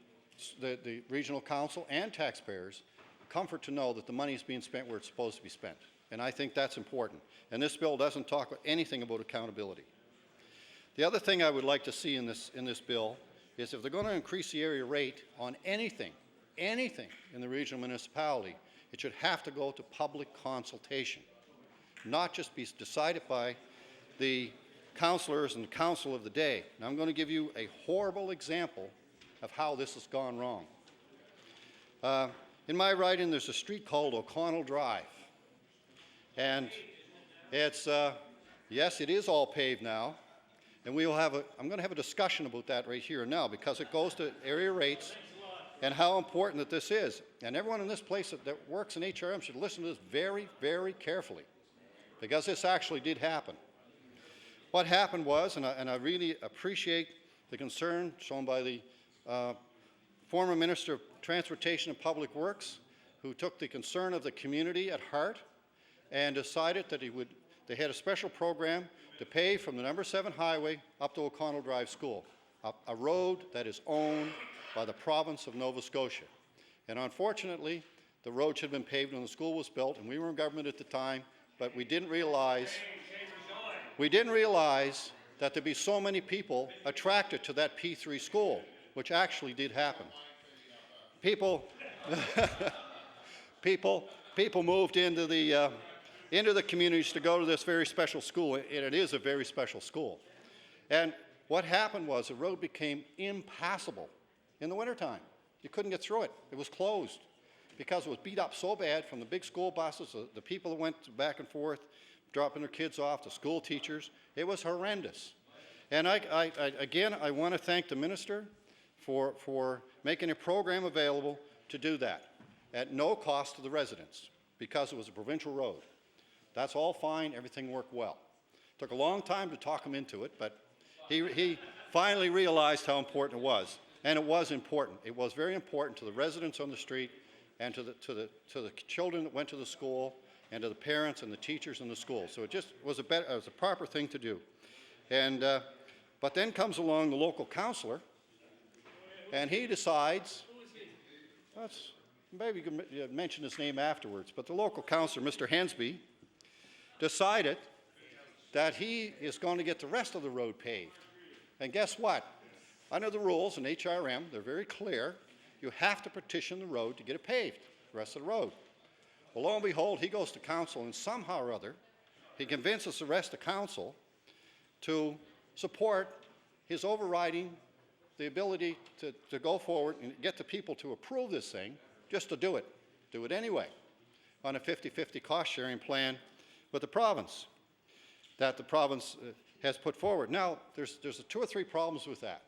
regional council and taxpayers comfort to know that the money is being spent where it's supposed to be spent. And I think that's important. And this bill doesn't talk anything about accountability. The other thing I would like to see in this bill is if they're going to increase the area rate on anything in the regional municipality, it should have to go to public consultation, not just be decided by the councillors and the council of the day. Now, I'm going to give you a horrible example of how this has gone wrong. In my riding, there's a street called O'Connell Drive. And it's, yes, it is all paved now. And I'm going to have a discussion about that right here and now, because it goes to area rates and how important that this is. And everyone in this place that works in HRM should listen to this very, very carefully, because this actually did happen. What happened was, and I really appreciate the concern shown by the former Minister of Transportation and Public Works, who took the concern of the community at heart and decided that they had a special program to pave from the number 7 highway up to O'Connell Drive School, a road that is owned by the province of Nova Scotia. And unfortunately, the road should have been paved when the school was built, and we were in government at the time, but we didn't realize that there'd be so many people attracted to that P3 school, which actually did happen. People moved into the communities to go to this very special school, and it is a very special school. And what happened was the road became impassable in the wintertime. You couldn't get through it. It was closed because it was beat up so bad from the big school buses, the people that went back and forth, dropping their kids off, the school teachers. It was horrendous. And again, I want to thank the minister for making a program available to do that at no cost to the residents, because it was a provincial road. That's all fine. Everything worked well. Took a long time to talk him into it, but he finally realized how important it was. And it was important. It was very important to the residents on the street and to the children that went to the school and to the parents and the teachers in the school. So it just was a proper thing to do. And but then comes along the local councillor, and he decides, maybe you can mention his name afterwards, but the local councillor, Mr. Hensby, decided that he is going to get the rest of the road paved. And guess what? Under the rules in HRM, they're very clear. You have to petition the road to get it paved, the rest of the road. Well, lo and behold, he goes to council, and somehow or other, he convinces the rest of council to support his overriding the ability to go forward and get the people to approve this thing, just to do it anyway, on a 50-50 cost-sharing plan with the province that the province has put forward. Now, there's 2 or 3 problems with that.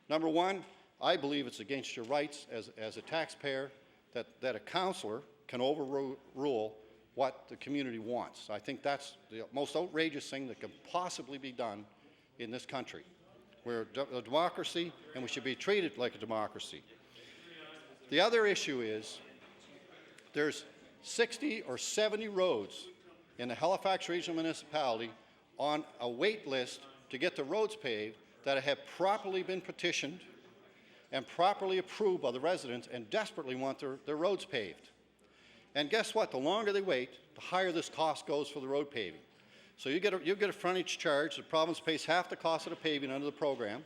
Number one, I believe it's against your rights as a taxpayer that a councillor can overrule what the community wants. I think that's the most outrageous thing that can possibly be done in this country. We're a democracy, and we should be treated like a democracy. The other issue is there's 60 or 70 roads in the Halifax Regional Municipality on a wait list to get the roads paved that have properly been petitioned and properly approved by the residents and desperately want their roads paved. And guess what? The longer they wait, the higher this cost goes for the road paving. So you get a frontage charge. The province pays half the cost of the paving under the program.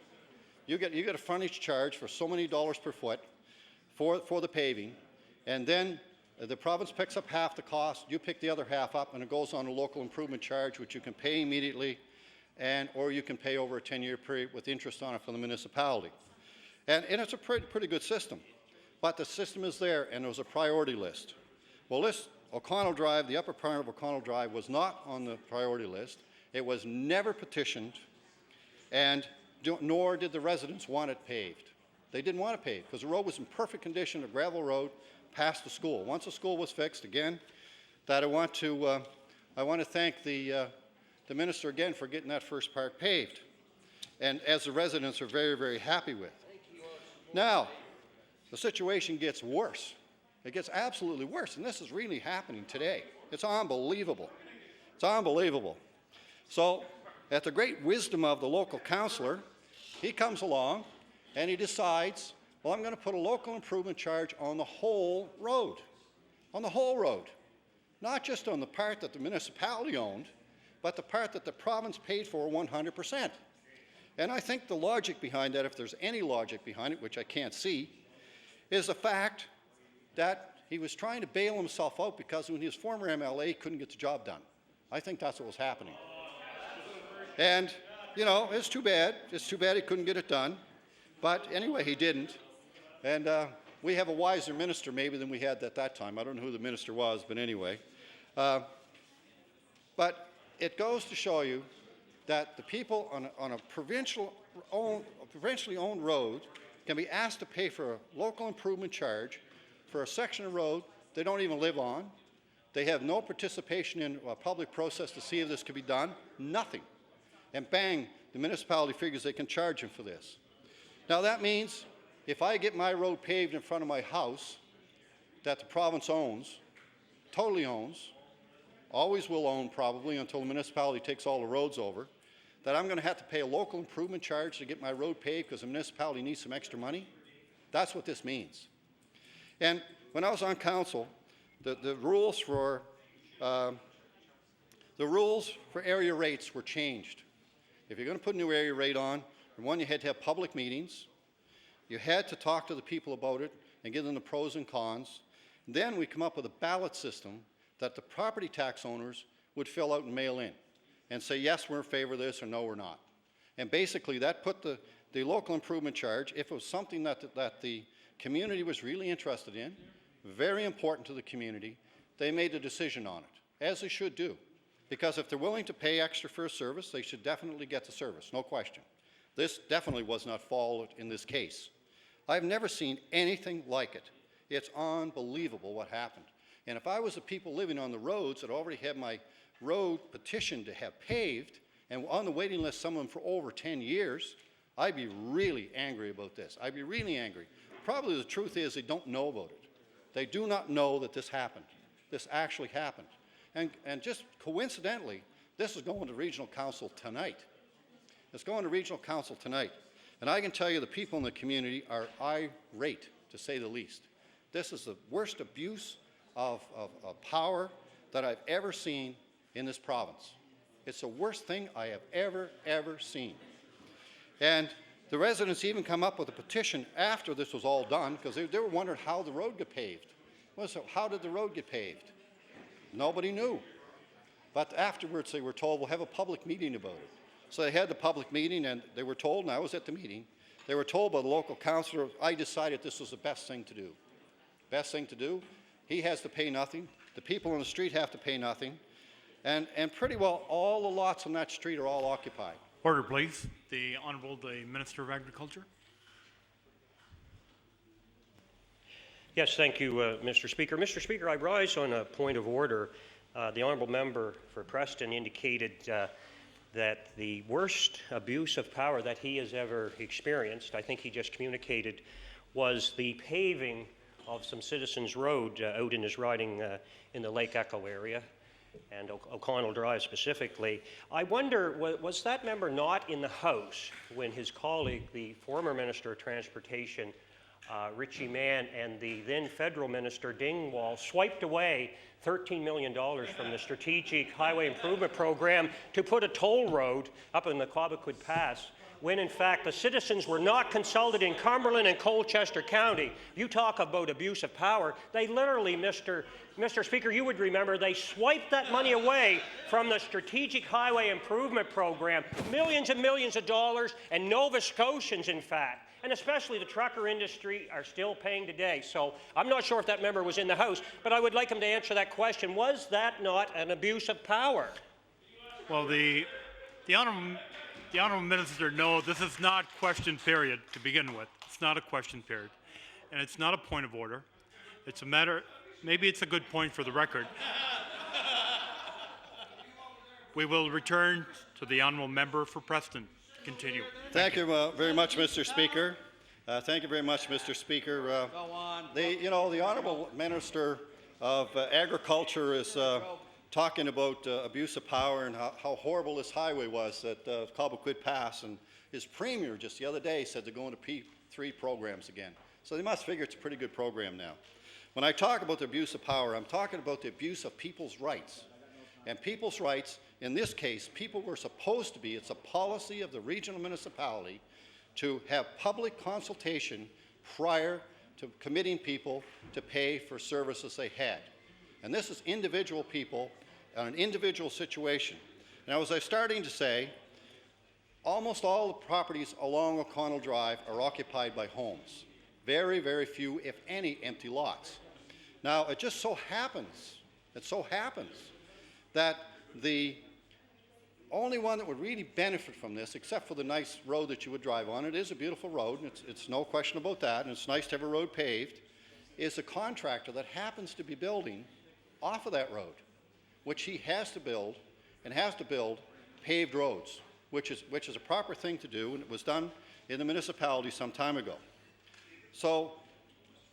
You get a frontage charge for so many dollars per foot for the paving, and then the province picks up half the cost. You pick the other half up, and it goes on a local improvement charge, which you can pay immediately, or you can pay over a 10-year period with interest on it from the municipality. And it's a pretty good system. But the system is there, and there was a priority list. Well, this O'Connell Drive, the upper part of O'Connell Drive, was not on the priority list. It was never petitioned, and nor did the residents want it paved. They didn't want it paved because the road was in perfect condition, a gravel road past the school. Once the school was fixed, again, that I want to thank the the minister again for getting that first part paved, and as the residents are very, very happy with. Now, the situation gets worse. It gets absolutely worse, and this is really happening today. It's unbelievable. It's unbelievable. So, at the great wisdom of the local councillor, he comes along and he decides, well, I'm going to put a local improvement charge on the whole road. On the whole road. Not just on the part that the municipality owned, but the part that the province paid for 100%. And I think the logic behind that, if there's any logic behind it, which I can't see, is the fact that he was trying to bail himself out because when he was former MLA, he couldn't get the job done. I think that's what was happening. And, you know, it's too bad. It's too bad he couldn't get it done. But anyway, he didn't. And we have a wiser minister maybe than we had at that time. I don't know who the minister was, but anyway. But it goes to show you that the people on a provincially owned road can be asked to pay for a local improvement charge for a section of road they don't even live on. They have no participation in a public process to see if this can be done. Nothing. And bang, the municipality figures they can charge him for this. Now that means if I get my road paved in front of my house that the province owns, totally owns, always will own probably until the municipality takes all the roads over, that I'm going to have to pay a local improvement charge to get my road paved because the municipality needs some extra money? That's what this means. And when I was on council, the rules for area rates were changed. If you're going to put a new area rate on, one, you had to have public meetings. You had to talk to the people about it and give them the pros and cons. And then we come up with a ballot system that the property tax owners would fill out and mail in and say, yes, we're in favor of this, or no, we're not. And basically that put the local improvement charge, if it was something that the community was really interested in, very important to the community, they made a decision on it, as they should do. Because if they're willing to pay extra for a service, they should definitely get the service, no question. This definitely was not followed in this case. I've never seen anything like it. It's unbelievable what happened. And if I was the people living on the roads that already had my road petitioned to have paved, and on the waiting list, some of them for over 10 years, I'd be really angry about this. I'd be really angry. Probably the truth is they don't know about it. They do not know that this happened. This actually happened. And just coincidentally, this is going to regional council tonight. It's going to regional council tonight. And I can tell you the people in the community are irate, to say the least. This is the worst abuse of power that I've ever seen in this province. It's the worst thing I have ever seen. And the residents even come up with a petition after this was all done because they were wondering how the road got paved. Well, so how did the road get paved? Nobody knew. But afterwards they were told, we'll have a public meeting about it. So they had the public meeting and they were told, and I was at the meeting, they were told by the local councillor, I decided this was the best thing to do. Best thing to do. He has to pay nothing. The people on the street have to pay nothing. And pretty well all the lots on that street are all occupied. Order, please. The Honourable the Minister of Agriculture. Yes, thank you, Mr. Speaker. Mr. Speaker, I rise on a point of order. The Honourable Member for Preston indicated that the worst abuse of power that he has ever experienced, I think he just communicated, was the paving of some Citizens Road out in his riding in the Lake Echo area, and O'Connell Drive specifically. I wonder, was that member not in the House when his colleague, the former Minister of Transportation, Richie Mann, and the then Federal Minister Dingwall swiped away $13 million from the Strategic Highway Improvement Program to put a toll road up in the Quabiquid Pass, when in fact the citizens were not consulted in Cumberland and Colchester County? You talk about abuse of power. They literally, Mr. Speaker, you would remember, they swiped that money away from the Strategic Highway Improvement Program, millions and millions of dollars, and Nova Scotians, in fact, and especially the trucker industry, are still paying today. So I'm not sure if that member was in the House, but I would like him to answer that question. Was that not an abuse of power? Well, the Honourable Minister, no, this is not question period to begin with. It's not a question period. And it's not a point of order. It's a matter, maybe it's a good point for the record. We will return to the honourable member for Preston to continue. Thank you very much, Mr. Speaker. Thank you very much, Mr. Speaker. Go on. The Honourable Minister of Agriculture is talking about abuse of power and how horrible this highway was that Cobequid passed. And his premier just the other day said they're going to P3 programs again. So they must figure it's a pretty good program now. When I talk about the abuse of power, I'm talking about the abuse of people's rights. And people's rights, in this case, people were supposed to be, it's a policy of the regional municipality to have public consultation prior to committing people to pay for services they had. And this is individual people on an individual situation. Now, as I was starting to say, almost all the properties along O'Connell Drive are occupied by homes. Very, very few, if any, empty lots. Now, it just so happens that the only one that would really benefit from this, except for the nice road that you would drive on, it is a beautiful road, and it's no question about that, and it's nice to have a road paved, is a contractor that happens to be building off of that road, which he has to build, and has to build paved roads, which is a proper thing to do, and it was done in the municipality some time ago. So,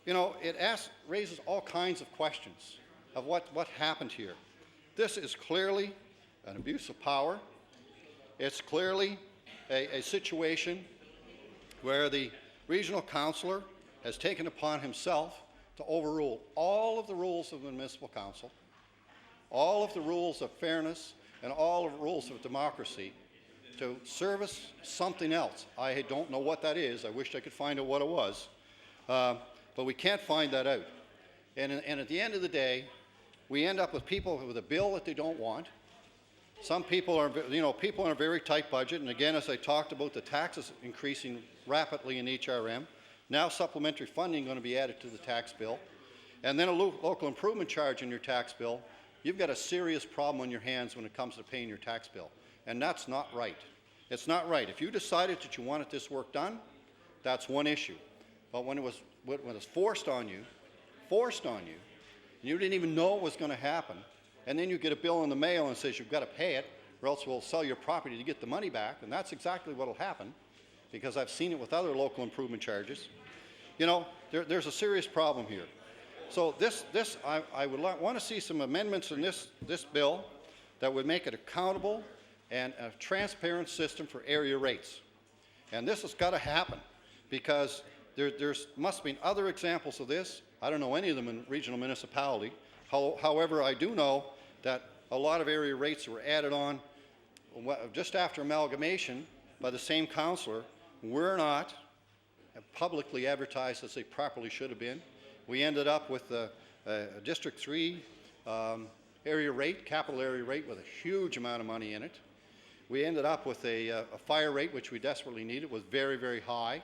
it raises all kinds of questions of what happened here. This is clearly an abuse of power. It's clearly a situation where the regional councillor has taken upon himself to overrule all of the rules of the municipal council, all of the rules of fairness, and all of the rules of democracy to service something else. I don't know what that is. I wish I could find out what it was. But we can't find that out. And at the end of the day, we end up with people with a bill that they don't want. Some people are, people on a very tight budget. And again, as I talked about, the taxes increasing rapidly in HRM. Now supplementary funding going to be added to the tax bill. And then a local improvement charge in your tax bill. You've got a serious problem on your hands when it comes to paying your tax bill. And that's not right. It's not right. If you decided that you wanted this work done, that's one issue. But when it was forced on you, and you didn't even know it was going to happen, and then you get a bill in the mail and says you've got to pay it, or else we'll sell your property to get the money back, and that's exactly what will happen, because I've seen it with other local improvement charges. There's a serious problem here. So I would want to see some amendments in this bill that would make it accountable and a transparent system for area rates. And this has got to happen, because there must be other examples of this. I don't know any of them in regional municipality. However, I do know that a lot of area rates were added on just after amalgamation by the same councillor were not publicly advertised as they properly should have been. We ended up with a District 3 area rate, capital area rate, with a huge amount of money in it. We ended up with a fire rate, which we desperately needed, was very, very high.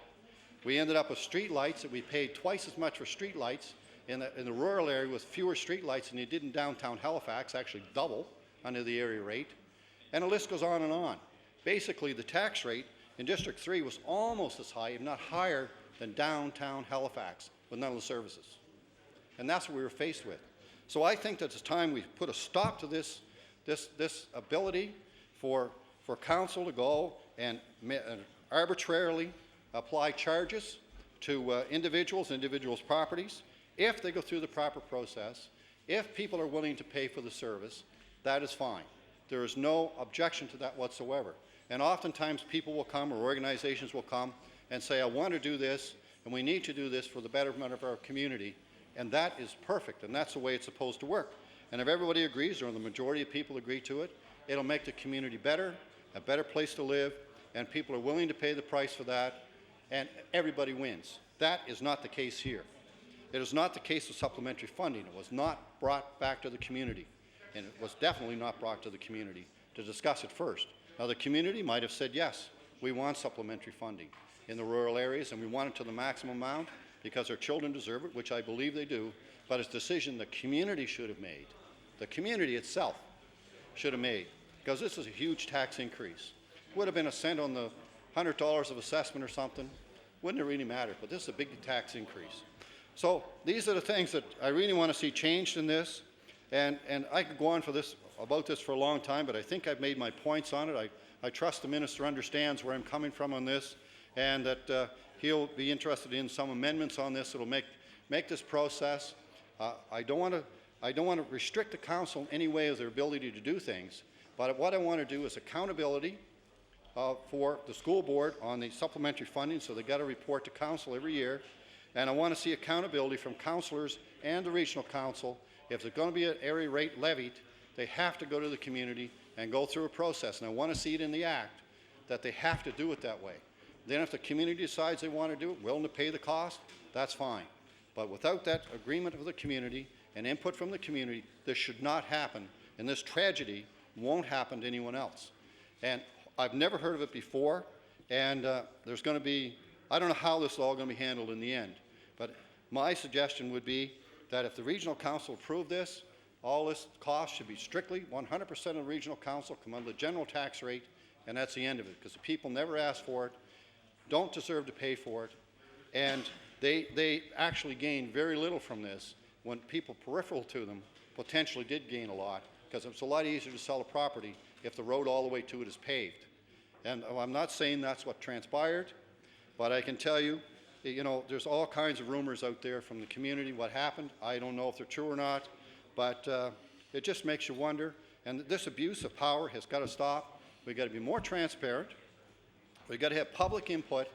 We ended up with street lights that we paid twice as much for street lights in the rural area with fewer street lights than you did in downtown Halifax, actually double under the area rate. And the list goes on and on. Basically, the tax rate in District 3 was almost as high, if not higher, than downtown Halifax with none of the services. And that's what we were faced with. So I think that it's time we put a stop to this ability for council to go and arbitrarily apply charges to individuals' properties. If they go through the proper process, if people are willing to pay for the service, that is fine. There is no objection to that whatsoever. And oftentimes people will come, or organizations will come and say, I want to do this, and we need to do this for the betterment of our community. And that is perfect, and that's the way it's supposed to work. And if everybody agrees, or the majority of people agree to it, it'll make the community better, a better place to live, and people are willing to pay the price for that, and everybody wins. That is not the case here. It is not the case with supplementary funding. It was not brought back to the community, and it was definitely not brought to the community to discuss it first. Now, the community might have said, yes, we want supplementary funding in the rural areas, and we want it to the maximum amount because our children deserve it, which I believe they do, but it's a decision the community should have made. The community itself should have made, because this is a huge tax increase. Would have been a cent on the $100 of assessment or something. Wouldn't have really mattered, but this is a big tax increase. So these are the things that I really want to see changed in this. And I could go on about this for a long time, but I think I've made my points on it. I trust the minister understands where I'm coming from on this, and that he'll be interested in some amendments on this that will make this process. I don't want to restrict the council in any way of their ability to do things, but what I want to do is accountability for the school board on the supplementary funding, so they've got to report to council every year. And I want to see accountability from councillors and the regional council. If there's going to be an area rate levied, they have to go to the community and go through a process. And I want to see it in the Act that they have to do it that way. Then if the community decides they want to do it, willing to pay the cost, that's fine. But without that agreement of the community and input from the community, this should not happen. And this tragedy won't happen to anyone else. And I've never heard of it before. And there's going to be, I don't know how this is all going to be handled in the end. But my suggestion would be that if the regional council approved this, all this cost should be strictly 100% of the regional council come under the general tax rate, and that's the end of it, because the people never asked for it, don't deserve to pay for it, and they actually gain very little from this when people peripheral to them potentially did gain a lot, because it's a lot easier to sell a property if the road all the way to it is paved. And I'm not saying that's what transpired, but I can tell you, there's all kinds of rumors out there from the community what happened. I don't know if they're true or not, but it just makes you wonder. And this abuse of power has got to stop. We've got to be more transparent. We've got to have public input,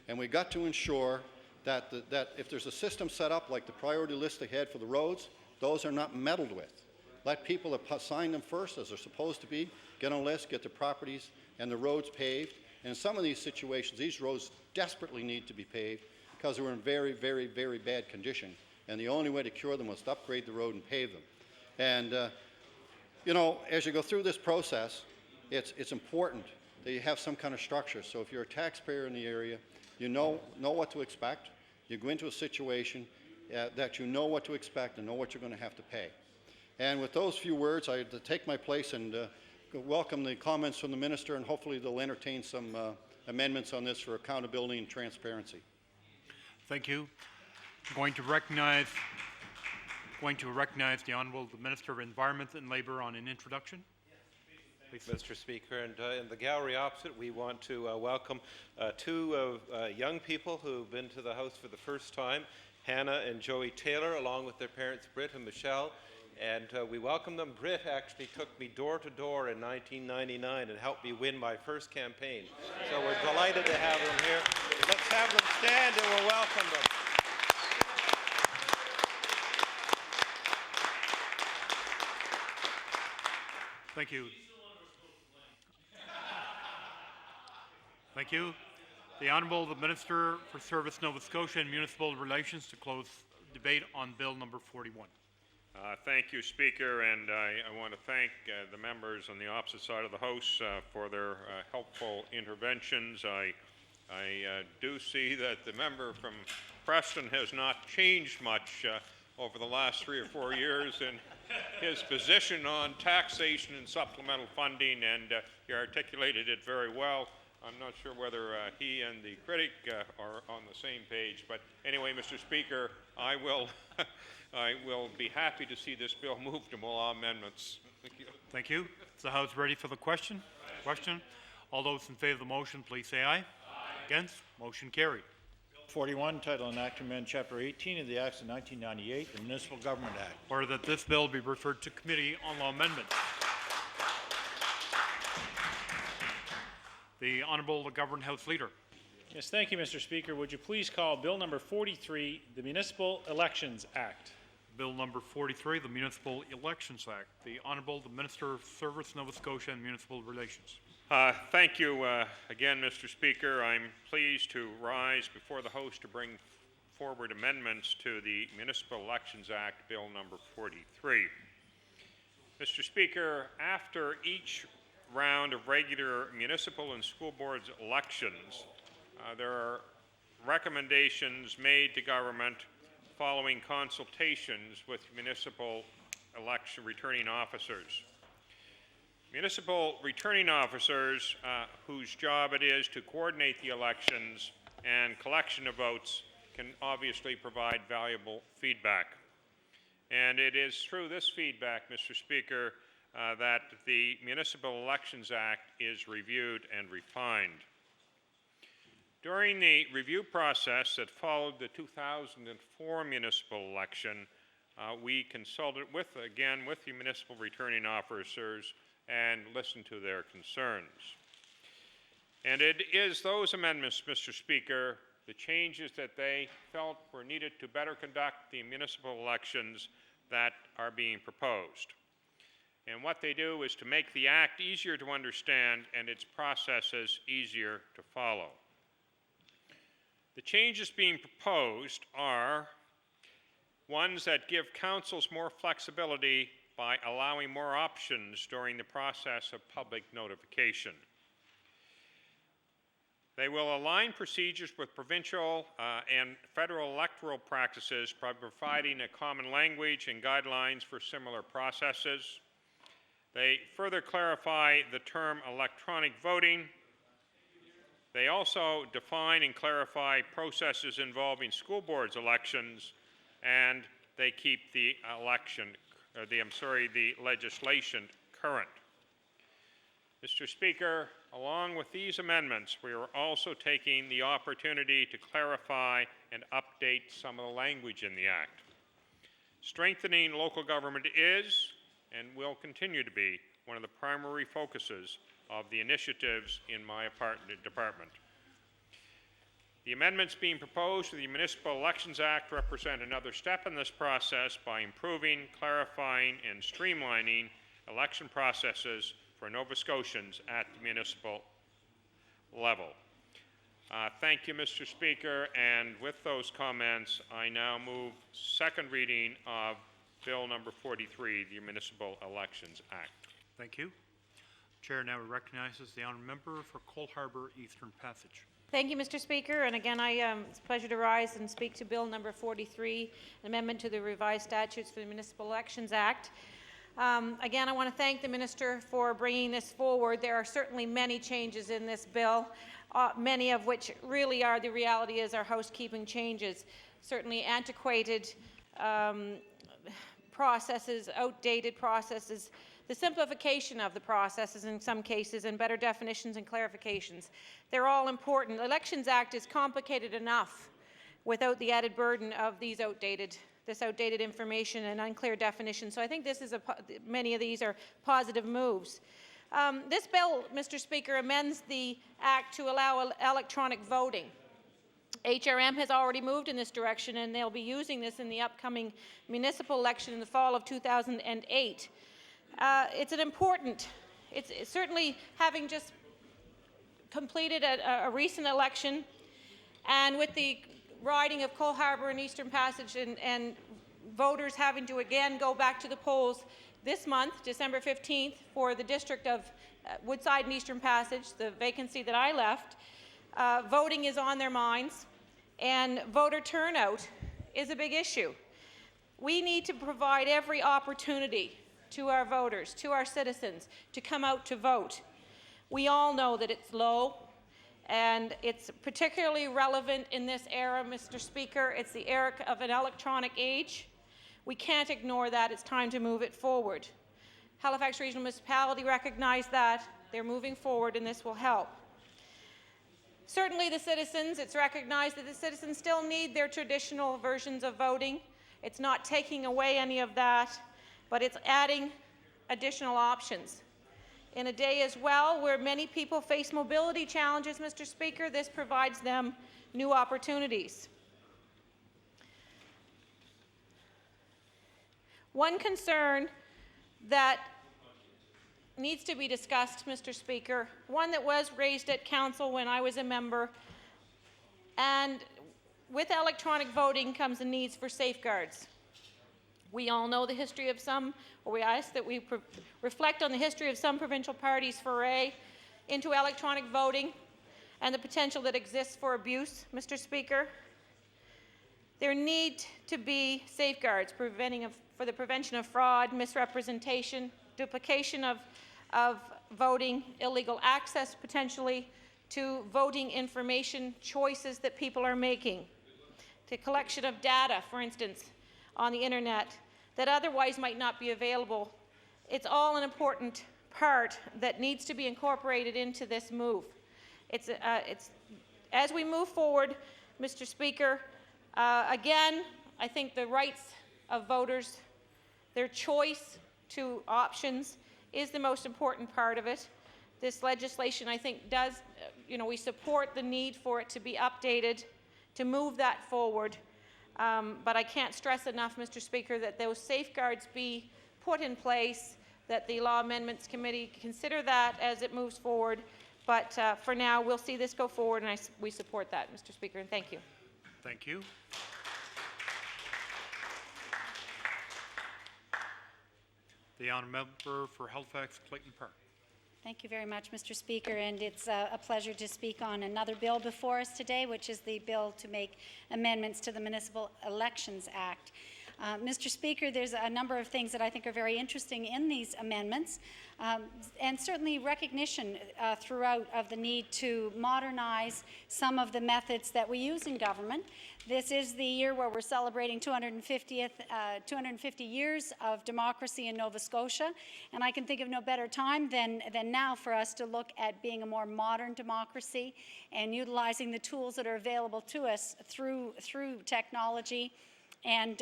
and we've got to ensure that if there's a system set up like the priority list they had for the roads, those are not meddled with. Let people that assign them first, as they're supposed to be, get on a list, get the properties and the roads paved. And in some of these situations, these roads desperately need to be paved because they were in very, very, very bad condition. And the only way to cure them was to upgrade the road and pave them. And, as you go through this process, it's important that you have some kind of structure. So if you're a taxpayer in the area, you know what to expect. You go into a situation that you know what to expect and know what you're going to have to pay. And with those few words, I take my place and welcome the comments from the minister, and hopefully they'll entertain some amendments on this for accountability and transparency. Thank you. I'm going to recognize the Honourable Minister of Environment and Labour on an introduction. Please. Mr. Speaker, and in the gallery opposite, we want to welcome two young people who've been to the House for the first time, Hannah and Joey Taylor, along with their parents Britt and Michelle. And we welcome them. Britt actually took me door to door in 1999 and helped me win my first campaign. So we're delighted to have them here. Let's have them stand and we'll welcome them. Thank you. Thank you. The Honourable Minister for Service, Nova Scotia and Municipal Relations to close debate on Bill number 41. Thank you, Speaker, and I want to thank the members on the opposite side of the House for their helpful interventions. I do see that the member from Preston has not changed much over the last 3 or 4 years in his position on taxation and supplemental funding, and he articulated it very well. I'm not sure whether he and the critic are on the same page, but anyway, Mr. Speaker, I will be happy to see this bill moved to more amendments. Thank you. Thank you. Is the House ready for the question? Question. All those in favour of the motion, please say aye. Aye. Against? Motion carried. 41, title and act to amend Chapter 18 of the Acts of 1998, the Municipal Government Act. Order that this bill be referred to Committee on Law Amendments. The Honourable Government House Leader. Yes, thank you, Mr. Speaker. Would you please call Bill number 43, the Municipal Elections Act? Bill number 43, the Municipal Elections Act. The Honourable Minister of Service, Nova Scotia and Municipal Relations. Thank you again, Mr. Speaker. I'm pleased to rise before the House to bring forward amendments to the Municipal Elections Act, Bill number 43. Mr. Speaker, after each round of regular municipal and school boards elections, there are recommendations made to government following consultations with municipal election returning officers. Municipal returning officers, whose job it is to coordinate the elections and collection of votes, can obviously provide valuable feedback. And it is through this feedback, Mr. Speaker, that the Municipal Elections Act is reviewed and refined. During the review process that followed the 2004 municipal election, we consulted with the municipal returning officers and listened to their concerns. And it is those amendments, Mr. Speaker, the changes that they felt were needed to better conduct the municipal elections that are being proposed. And what they do is to make the Act easier to understand and its processes easier to follow. The changes being proposed are ones that give councils more flexibility by allowing more options during the process of public notification. They will align procedures with provincial and federal electoral practices by providing a common language and guidelines for similar processes. They further clarify the term electronic voting. They also define and clarify processes involving school boards elections, and they keep the legislation current. Mr. Speaker, along with these amendments, we are also taking the opportunity to clarify and update some of the language in the Act. Strengthening local government is and will continue to be one of the primary focuses of the initiatives in my department. The amendments being proposed to the Municipal Elections Act represent another step in this process by improving, clarifying, and streamlining election processes for Nova Scotians at the municipal level. Thank you, Mr. Speaker, and with those comments, I now move second reading of Bill number 43, the Municipal Elections Act. Thank you. Chair now recognizes the honourable member for Cole Harbour Eastern Passage. Thank you, Mr. Speaker. And again, it's a pleasure to rise and speak to Bill number 43, an amendment to the revised statutes for the Municipal Elections Act. Again, I want to thank the Minister for bringing this forward. There are certainly many changes in this bill, many of which really are the reality is our housekeeping changes. Certainly antiquated processes, outdated processes, the simplification of the processes in some cases, and better definitions and clarifications. They're all important. The Elections Act is complicated enough without the added burden of this outdated information and unclear definitions. So I think this is many of these are positive moves. This bill, Mr. Speaker, amends the Act to allow electronic voting. HRM has already moved in this direction, and they'll be using this in the upcoming municipal election in the fall of 2008. It's certainly having just completed a recent election, and with the riding of Cole Harbour and Eastern Passage and voters having to again go back to the polls this month, December 15th, for the district of Woodside and Eastern Passage, the vacancy that I left, voting is on their minds, and voter turnout is a big issue. We need to provide every opportunity to our voters, to our citizens, to come out to vote. We all know that it's low, and it's particularly relevant in this era, Mr. Speaker. It's the era of an electronic age. We can't ignore that. It's time to move it forward. Halifax Regional Municipality recognized that. They're moving forward, and this will help. Certainly the citizens, it's recognized that the citizens still need their traditional versions of voting. It's not taking away any of that, but it's adding additional options. In a day as well where many people face mobility challenges, Mr. Speaker, this provides them new opportunities. One concern that needs to be discussed, Mr. Speaker, one that was raised at Council when I was a member, and with electronic voting comes the needs for safeguards. We all know the history of some, or we ask that we reflect on the history of some provincial parties' foray into electronic voting and the potential that exists for abuse, Mr. Speaker. There need to be safeguards for the prevention of fraud, misrepresentation, duplication of voting, illegal access potentially to voting information choices that people are making, the collection of data, for instance, on the internet. that otherwise might not be available. It's all an important part that needs to be incorporated into this move. It's as we move forward, Mr. Speaker, again, I think the rights of voters, their choice to options is the most important part of it. This legislation, I think, does, we support the need for it to be updated, to move that forward. But I can't stress enough, Mr. Speaker, that those safeguards be put in place, that the Law Amendments Committee consider that as it moves forward. But for now, we'll see this go forward, and we support that, Mr. Speaker, and thank you. Thank you. The honourable member for Halifax Clayton Park. Thank you very much, Mr. Speaker, and it's a pleasure to speak on another bill before us today, which is the bill to make amendments to the Municipal Elections Act. Mr. Speaker, there's a number of things that I think are very interesting in these amendments, and certainly recognition throughout of the need to modernize some of the methods that we use in government. This is the year where we're celebrating 250 years of democracy in Nova Scotia, and I can think of no better time than now for us to look at being a more modern democracy and utilizing the tools that are available to us through technology. And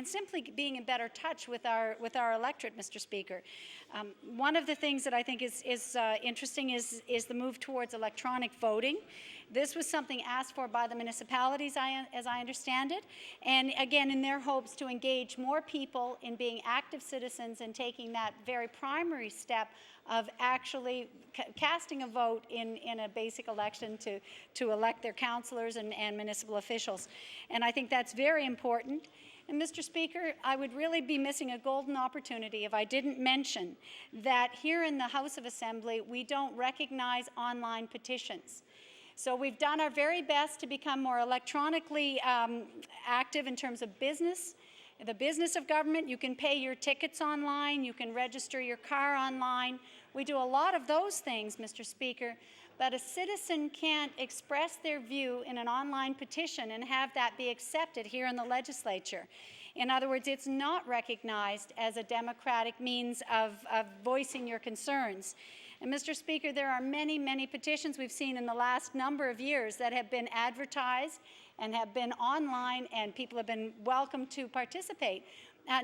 simply being in better touch with our electorate, Mr. Speaker. One of the things that I think is interesting is the move towards electronic voting. This was something asked for by the municipalities, as I understand it, and again, in their hopes to engage more people in being active citizens and taking that very primary step of actually casting a vote in a basic election to elect their councillors and municipal officials. And I think that's very important. And Mr. Speaker, I would really be missing a golden opportunity if I didn't mention that here in the House of Assembly, we don't recognize online petitions. So we've done our very best to become more electronically active in terms of business. The business of government, you can pay your tickets online, you can register your car online. We do a lot of those things, Mr. Speaker, but a citizen can't express their view in an online petition and have that be accepted here in the legislature. In other words, it's not recognized as a democratic means of voicing your concerns. And Mr. Speaker, there are many, many petitions we've seen in the last number of years that have been advertised and have been online, and people have been welcome to participate.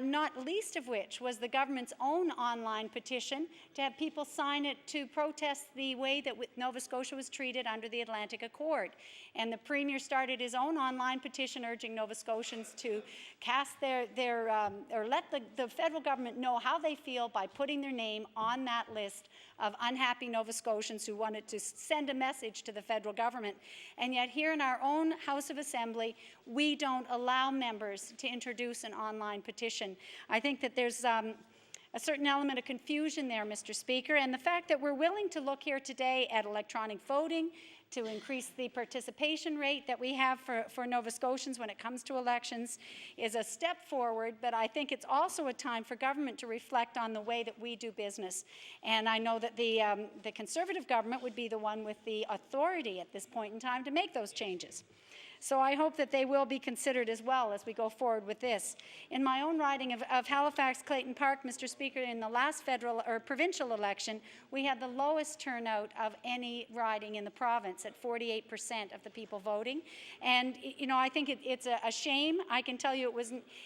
Not least of which was the government's own online petition to have people sign it to protest the way that Nova Scotia was treated under the Atlantic Accord. And the Premier started his own online petition urging Nova Scotians to cast or let the federal government know how they feel by putting their name on that list of unhappy Nova Scotians who wanted to send a message to the federal government. And yet here in our own House of Assembly, we don't allow members to introduce an online petition. I think that there's a certain element of confusion there, Mr. Speaker, and the fact that we're willing to look here today at electronic voting to increase the participation rate that we have for Nova Scotians when it comes to elections is a step forward, but I think it's also a time for government to reflect on the way that we do business. And I know that the Conservative government would be the one with the authority at this point in time to make those changes. So I hope that they will be considered as well as we go forward with this. In my own riding of Halifax Clayton Park, Mr. Speaker, in the last federal or provincial election, we had the lowest turnout of any riding in the province at 48% of the people voting. And I think it's a shame. I can tell you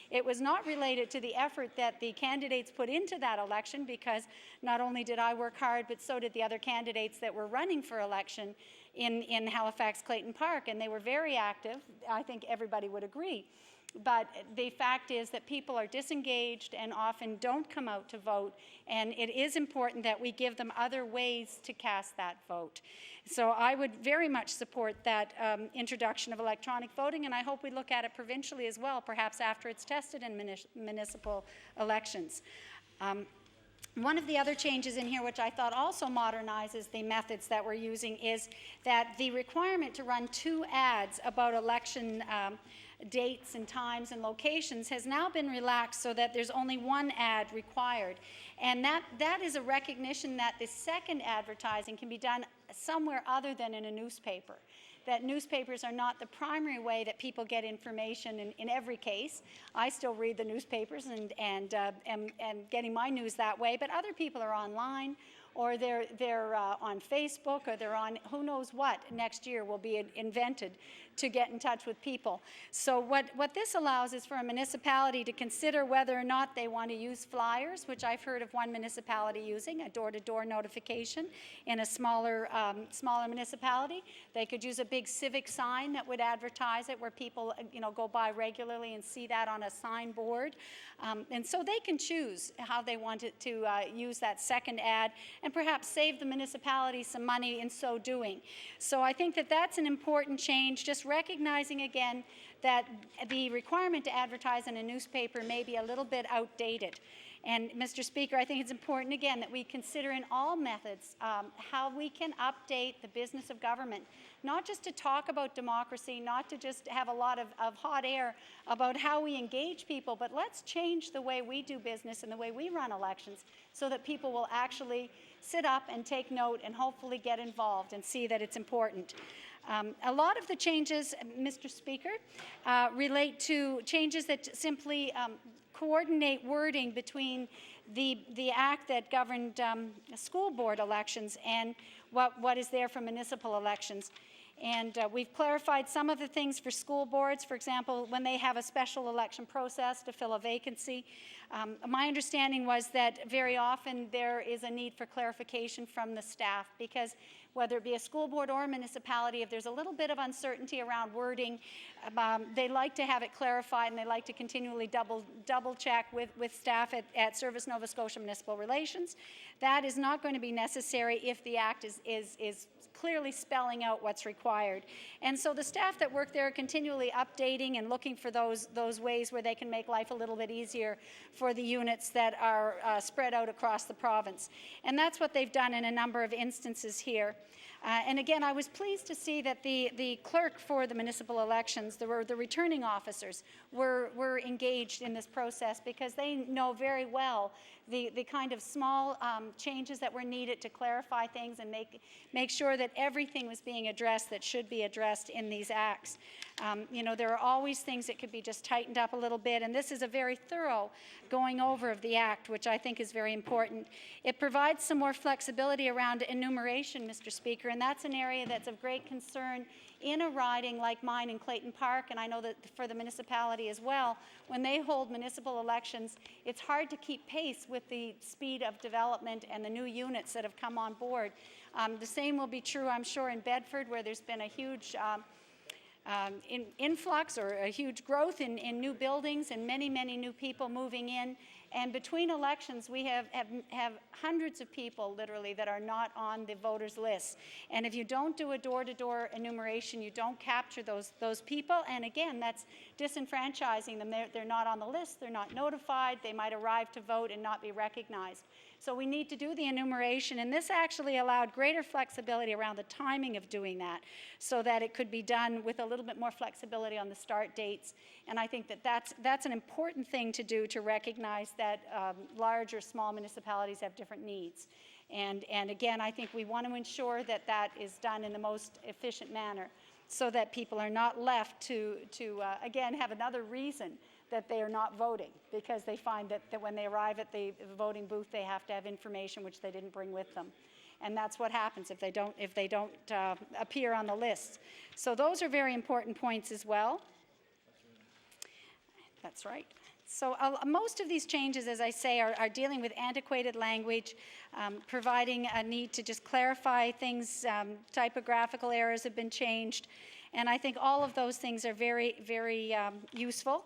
it was not related to the effort that the candidates put into that election, because not only did I work hard, but so did the other candidates that were running for election in Halifax Clayton Park, and they were very active. I think everybody would agree. But the fact is that people are disengaged and often don't come out to vote, and it is important that we give them other ways to cast that vote. So I would very much support that introduction of electronic voting, and I hope we look at it provincially as well, perhaps after it's tested in municipal elections. One of the other changes in here, which I thought also modernizes the methods that we're using, is that the requirement to run 2 ads about election dates and times and locations has now been relaxed so that there's only 1 ad required. And that is a recognition that the second advertising can be done somewhere other than in a newspaper. that newspapers are not the primary way that people get information in every case. I still read the newspapers and getting my news that way, but other people are online, or they're on Facebook, or they're on who knows what next year will be invented to get in touch with people. So what this allows is for a municipality to consider whether or not they want to use flyers, which I've heard of one municipality using, a door-to-door notification in a smaller municipality. They could use a big civic sign that would advertise it, where people go by regularly and see that on a signboard. And so they can choose how they want it to use that second ad, and perhaps save the municipality some money in so doing. So I think that that's an important change, just recognizing again that the requirement to advertise in a newspaper may be a little bit outdated. And Mr. Speaker, I think it's important again that we consider in all methods how we can update the business of government, not just to talk about democracy, not to just have a lot of hot air about how we engage people, but let's change the way we do business and the way we run elections so that people will actually sit up and take note and hopefully get involved and see that it's important. A lot of the changes, Mr. Speaker, relate to changes that simply coordinate wording between the act that governed school board elections and what is there for municipal elections. And we've clarified some of the things for school boards, for example, when they have a special election process to fill a vacancy. My understanding was that very often there is a need for clarification from the staff, because whether it be a school board or a municipality, if there's a little bit of uncertainty around wording, they like to have it clarified, and they like to continually double check with staff at Service Nova Scotia Municipal Relations. That is not going to be necessary if the Act is clearly spelling out what's required. And so the staff that work there are continually updating and looking for those ways where they can make life a little bit easier for the units that are spread out across the province. And that's what they've done in a number of instances here. And again, I was pleased to see that the clerk for the municipal elections, the returning officers, were engaged in this process, because they know very well the kind of small changes that were needed to clarify things and make sure that everything was being addressed that should be addressed in these acts. There are always things that could be just tightened up a little bit, and this is a very thorough going over of the Act, which I think is very important. It provides some more flexibility around enumeration, Mr. Speaker, and that's an area that's of great concern in a riding like mine in Clayton Park, and I know that for the municipality as well. When they hold municipal elections, it's hard to keep pace with the speed of development and the new units that have come on board. The same will be true, I'm sure, in Bedford, where there's been a huge influx or a huge growth in new buildings and many new people moving in. And between elections, we have hundreds of people, literally, that are not on the voters' list. And if you don't do a door-to-door enumeration, you don't capture those people. And again, that's disenfranchising them. They're not on the list. They're not notified. They might arrive to vote and not be recognized. So we need to do the enumeration, and this actually allowed greater flexibility around the timing of doing that, so that it could be done with a little bit more flexibility on the start dates. And I think that that's an important thing to do, to recognize that large or small municipalities have different needs. And again, I think we want to ensure that that is done in the most efficient manner, so that people are not left to again, have another reason that they are not voting, because they find that when they arrive at the voting booth, they have to have information which they didn't bring with them. And that's what happens if they don't appear on the list. So those are very important points as well. That's right. So most of these changes, as I say, are dealing with antiquated language, providing a need to just clarify things. Typographical errors have been changed, and I think all of those things are very useful.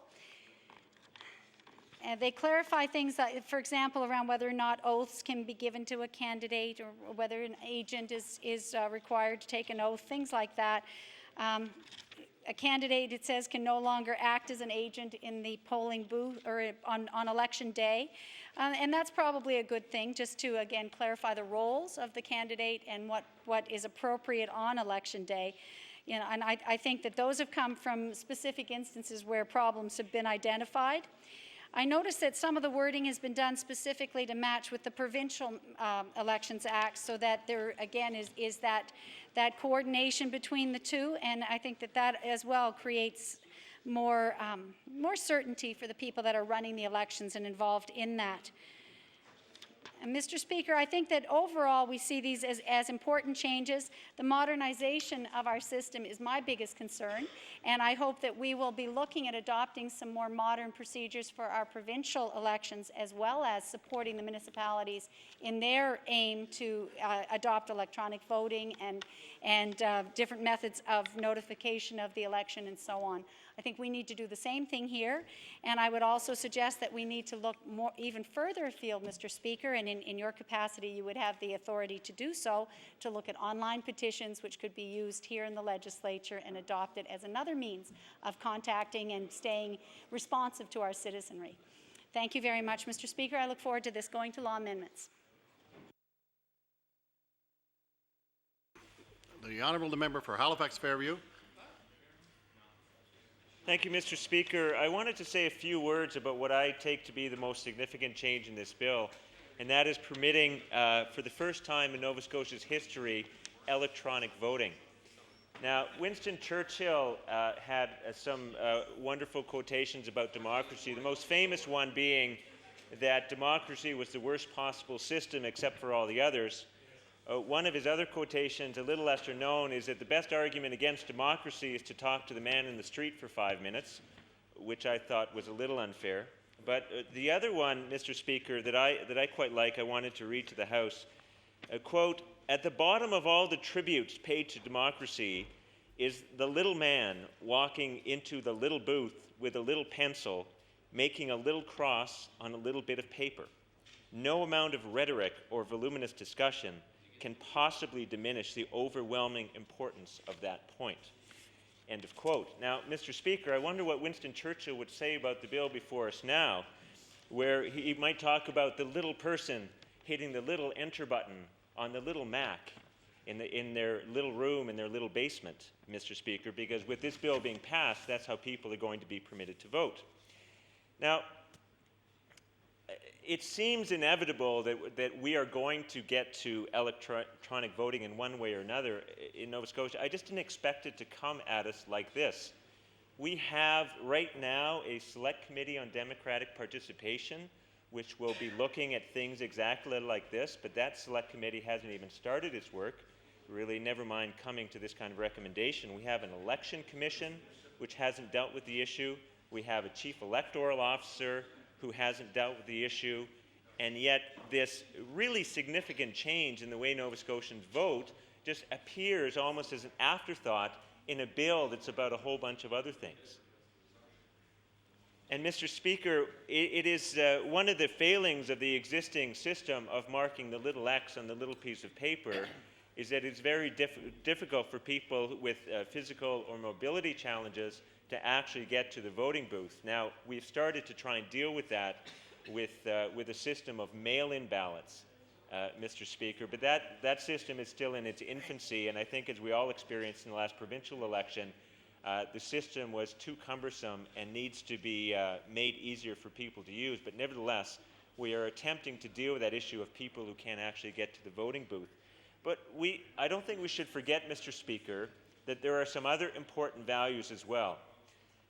They clarify things, for example, around whether or not oaths can be given to a candidate, or whether an agent is required to take an oath, things like that. A candidate, it says, can no longer act as an agent in the polling booth or on election day. And that's probably a good thing, just to, again, clarify the roles of the candidate and what is appropriate on election day. And I think that those have come from specific instances where problems have been identified. I noticed that some of the wording has been done specifically to match with the Provincial Elections Act, so that there, again, is that coordination between the two, and I think that as well creates more certainty for the people that are running the elections and involved in that. And Mr. Speaker, I think that overall we see these as important changes. The modernization of our system is my biggest concern, and I hope that we will be looking at adopting some more modern procedures for our provincial elections, as well as supporting the municipalities in their aim to adopt electronic voting and different methods of notification of the election and so on. I think we need to do the same thing here, and I would also suggest that we need to look even further afield, Mr. Speaker, and in your capacity you would have the authority to do so, to look at online petitions which could be used here in the legislature and adopted as another means of contacting and staying responsive to our citizenry. Thank you very much, Mr. Speaker. I look forward to this going to law amendments. The Honourable Member for Halifax Fairview. Thank you, Mr. Speaker. I wanted to say a few words about what I take to be the most significant change in this bill, and that is permitting, for the first time in Nova Scotia's history, electronic voting. Now, Winston Churchill had some wonderful quotations about democracy, the most famous one being that democracy was the worst possible system except for all the others. One of his other quotations, a little lesser known, is that the best argument against democracy is to talk to the man in the street for 5 minutes, which I thought was a little unfair. But the other one, Mr. Speaker, that I quite like, I wanted to read to the House, quote, "At the bottom of all the tributes paid to democracy is the little man walking into the little booth with a little pencil, making a little cross on a little bit of paper. No amount of rhetoric or voluminous discussion can possibly diminish the overwhelming importance of that point." End of quote. Now, Mr. Speaker, I wonder what Winston Churchill would say about the bill before us now, where he might talk about the little person hitting the little enter button on the little Mac in their little room, in their little basement, Mr. Speaker, because with this bill being passed, that's how people are going to be permitted to vote. Now, it seems inevitable that we are going to get to electronic voting in one way or another in Nova Scotia. I just didn't expect it to come at us like this. We have right now a select committee on democratic participation which will be looking at things exactly like this, but that select committee hasn't even started its work, really, never mind coming to this kind of recommendation. We have an election commission which hasn't dealt with the issue. We have a chief electoral officer who hasn't dealt with the issue, and yet this really significant change in the way Nova Scotians vote just appears almost as an afterthought in a bill that's about a whole bunch of other things. And Mr. Speaker, it is one of the failings of the existing system of marking the little X on the little piece of paper is that it's very difficult for people with physical or mobility challenges to actually get to the voting booth. Now, we've started to try and deal with that with a system of mail-in ballots, Mr. Speaker, but that system is still in its infancy, and I think as we all experienced in the last provincial election, the system was too cumbersome and needs to be made easier for people to use, but nevertheless, we are attempting to deal with that issue of people who can't actually get to the voting booth. But I don't think we should forget, Mr. Speaker, that there are some other important values as well.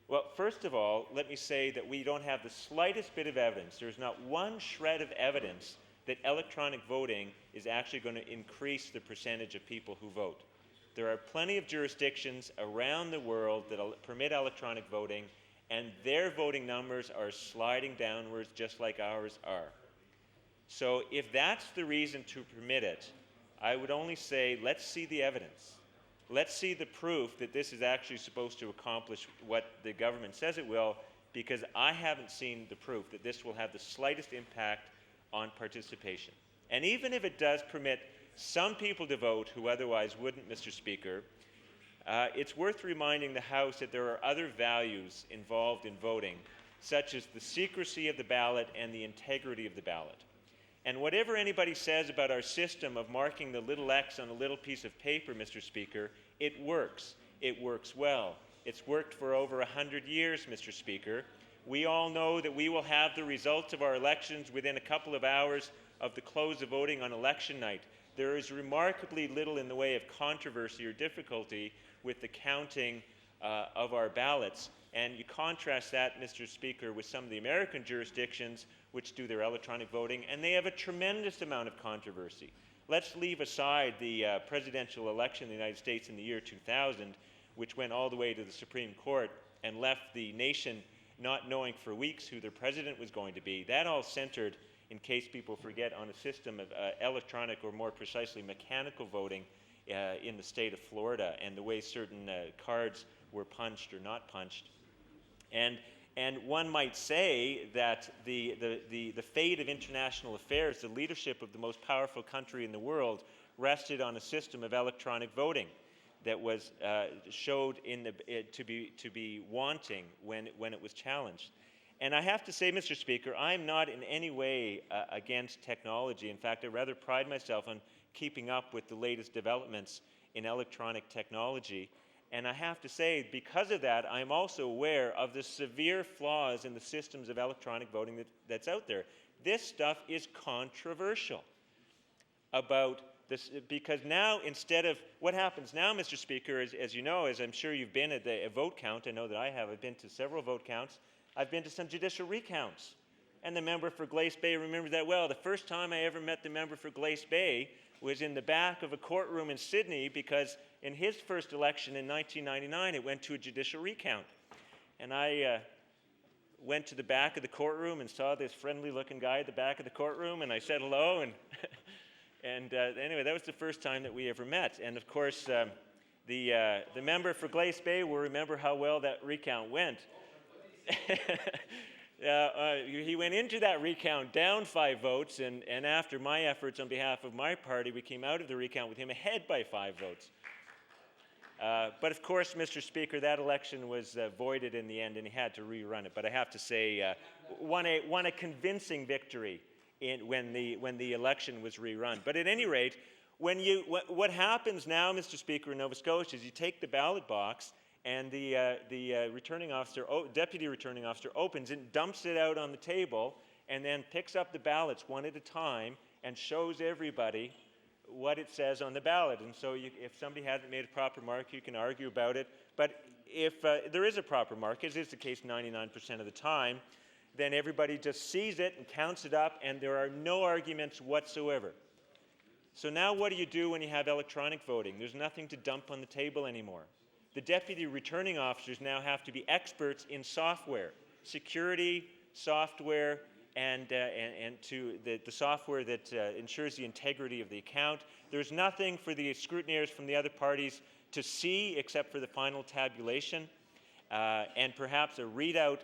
Well, first of all, let me say that we don't have the slightest bit of evidence. There's not one shred of evidence that electronic voting is actually going to increase the percentage of people who vote. There are plenty of jurisdictions around the world that permit electronic voting, and their voting numbers are sliding downwards just like ours are. So if that's the reason to permit it, I would only say, let's see the evidence. Let's see the proof that this is actually supposed to accomplish what the government says it will, because I haven't seen the proof that this will have the slightest impact on participation. And even if it does permit some people to vote who otherwise wouldn't, Mr. Speaker, it's worth reminding the House that there are other values involved in voting, such as the secrecy of the ballot and the integrity of the ballot. And whatever anybody says about our system of marking the little X on a little piece of paper, Mr. Speaker, it works. It works well. It's worked for over 100 years, Mr. Speaker. We all know that we will have the results of our elections within a couple of hours of the close of voting on election night. There is remarkably little in the way of controversy or difficulty with the counting of our ballots. And you contrast that, Mr. Speaker, with some of the American jurisdictions which do their electronic voting, and they have a tremendous amount of controversy. Let's leave aside the presidential election in the United States in the year 2000, which went all the way to the Supreme Court and left the nation not knowing for weeks who their president was going to be. That all centered, in case people forget, on a system of electronic, or more precisely mechanical voting in the state of Florida, and the way certain cards were punched or not punched. And one might say that the fate of international affairs, the leadership of the most powerful country in the world, rested on a system of electronic voting that was showed to be wanting when it was challenged. And I have to say, Mr. Speaker, I'm not in any way against technology. In fact, I rather pride myself on keeping up with the latest developments in electronic technology. And I have to say, because of that, I'm also aware of the severe flaws in the systems of electronic voting that's out there. This stuff is controversial about this, because now, instead of what happens now, Mr. Speaker, as you know, as I'm sure you've been at a vote count, I know that I have, I've been to several vote counts, I've been to some judicial recounts. And the member for Glace Bay remembers that well. The first time I ever met the member for Glace Bay was in the back of a courtroom in Sydney, because in his first election in 1999, it went to a judicial recount. And I went to the back of the courtroom and saw this friendly-looking guy at the back of the courtroom, and I said hello, and anyway, that was the first time that we ever met. And of course, the member for Glace Bay will remember how well that recount went. He went into that recount down 5 votes, and after my efforts on behalf of my party, we came out of the recount with him ahead by 5 votes. But of course, Mr. Speaker, that election was voided in the end, and he had to rerun it. But I have to say, won a convincing victory when the election was rerun. But at any rate, what happens now, Mr. Speaker, in Nova Scotia is you take the ballot box, and the returning officer, deputy returning officer, opens it and dumps it out on the table, and then picks up the ballots one at a time and shows everybody what it says on the ballot. And so if somebody hasn't made a proper mark, you can argue about it. But if there is a proper mark, as is the case 99% of the time, then everybody just sees it and counts it up, and there are no arguments whatsoever. So now what do you do when you have electronic voting? There's nothing to dump on the table anymore. The deputy returning officers now have to be experts in software, security, software, and to the software that ensures the integrity of the account. There's nothing for the scrutineers from the other parties to see except for the final tabulation, and perhaps a readout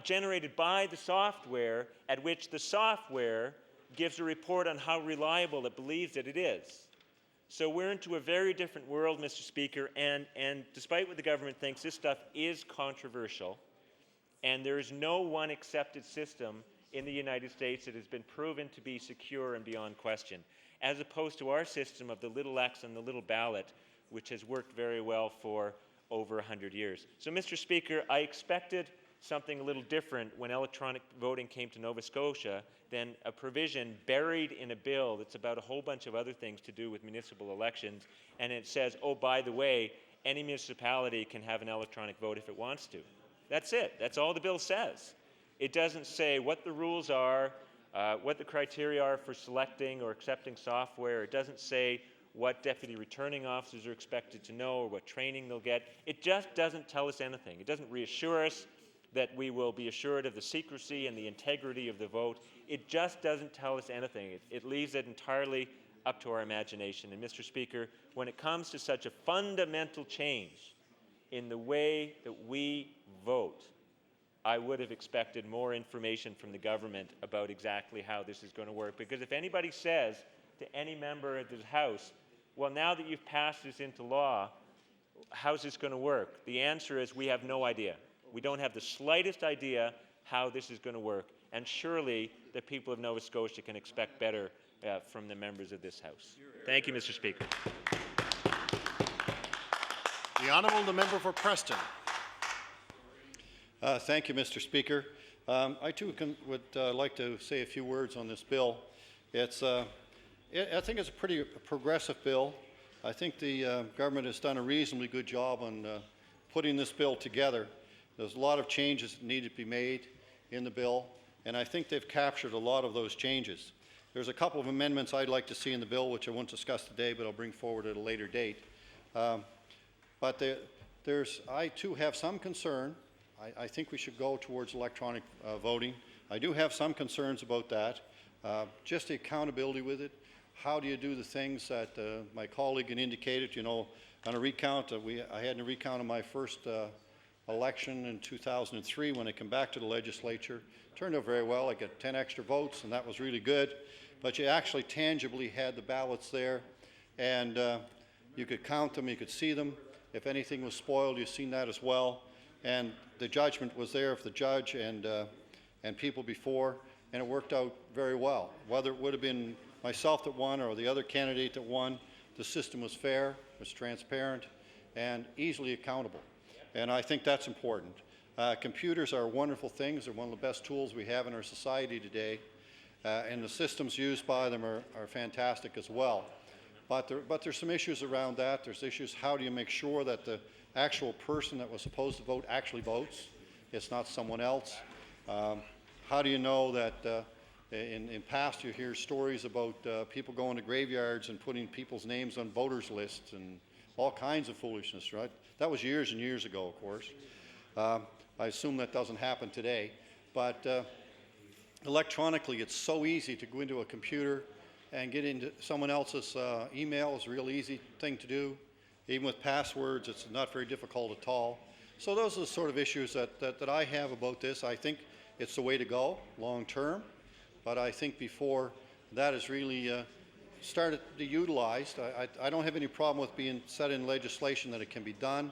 generated by the software, at which the software gives a report on how reliable it believes that it is. So we're into a very different world, Mr. Speaker, and despite what the government thinks, this stuff is controversial, and there is no one accepted system in the United States that has been proven to be secure and beyond question, as opposed to our system of the little X and the little ballot, which has worked very well for over 100 years. So, Mr. Speaker, I expected something a little different when electronic voting came to Nova Scotia than a provision buried in a bill that's about a whole bunch of other things to do with municipal elections, and it says, oh, by the way, any municipality can have an electronic vote if it wants to. That's it. That's all the bill says. It doesn't say what the rules are, what the criteria are for selecting or accepting software. It doesn't say what deputy returning officers are expected to know or what training they'll get. It just doesn't tell us anything. It doesn't reassure us that we will be assured of the secrecy and the integrity of the vote. It just doesn't tell us anything. It leaves it entirely up to our imagination. And Mr. Speaker, when it comes to such a fundamental change in the way that we vote, I would have expected more information from the government about exactly how this is going to work. Because if anybody says to any member of this House, well, now that you've passed this into law, how's this going to work? The answer is we have no idea. We don't have the slightest idea how this is going to work. And surely the people of Nova Scotia can expect better from the members of this House. Thank you, Mr. Speaker. The Honourable the Member for Preston. Thank you, Mr. Speaker. I too would like to say a few words on this bill. I think it's a pretty progressive bill. I think the government has done a reasonably good job on putting this bill together. There's a lot of changes that need to be made in the bill, and I think they've captured a lot of those changes. There's a couple of amendments I'd like to see in the bill, which I won't discuss today, but I'll bring forward at a later date. But I too have some concern. I think we should go towards electronic voting. I do have some concerns about that. Just the accountability with it. How do you do the things that my colleague had indicated? You know, on a recount, I had a recount of my first election in 2003 when I came back to the legislature. Turned out very well. I got 10 extra votes, and that was really good. But you actually tangibly had the ballots there, and you could count them, you could see them. If anything was spoiled, you've seen that as well. And the judgment was there of the judge and people before, and it worked out very well. Whether it would have been myself that won or the other candidate that won, the system was fair, was transparent, and easily accountable. And I think that's important. Computers are wonderful things. They're one of the best tools we have in our society today, and the systems used by them are fantastic as well. But there's some issues around that. There's issues, how do you make sure that the actual person that was supposed to vote actually votes? It's not someone else. How do you know that in past you hear stories about people going to graveyards and putting people's names on voters lists and all kinds of foolishness, right? That was years and years ago, of course. I assume that doesn't happen today. But electronically, it's so easy to go into a computer and get into someone else's email. Is a real easy thing to do. Even with passwords, it's not very difficult at all. So those are the sort of issues that I have about this. I think it's the way to go long term, but I think before that is really started to be utilized, I don't have any problem with being set in legislation that it can be done,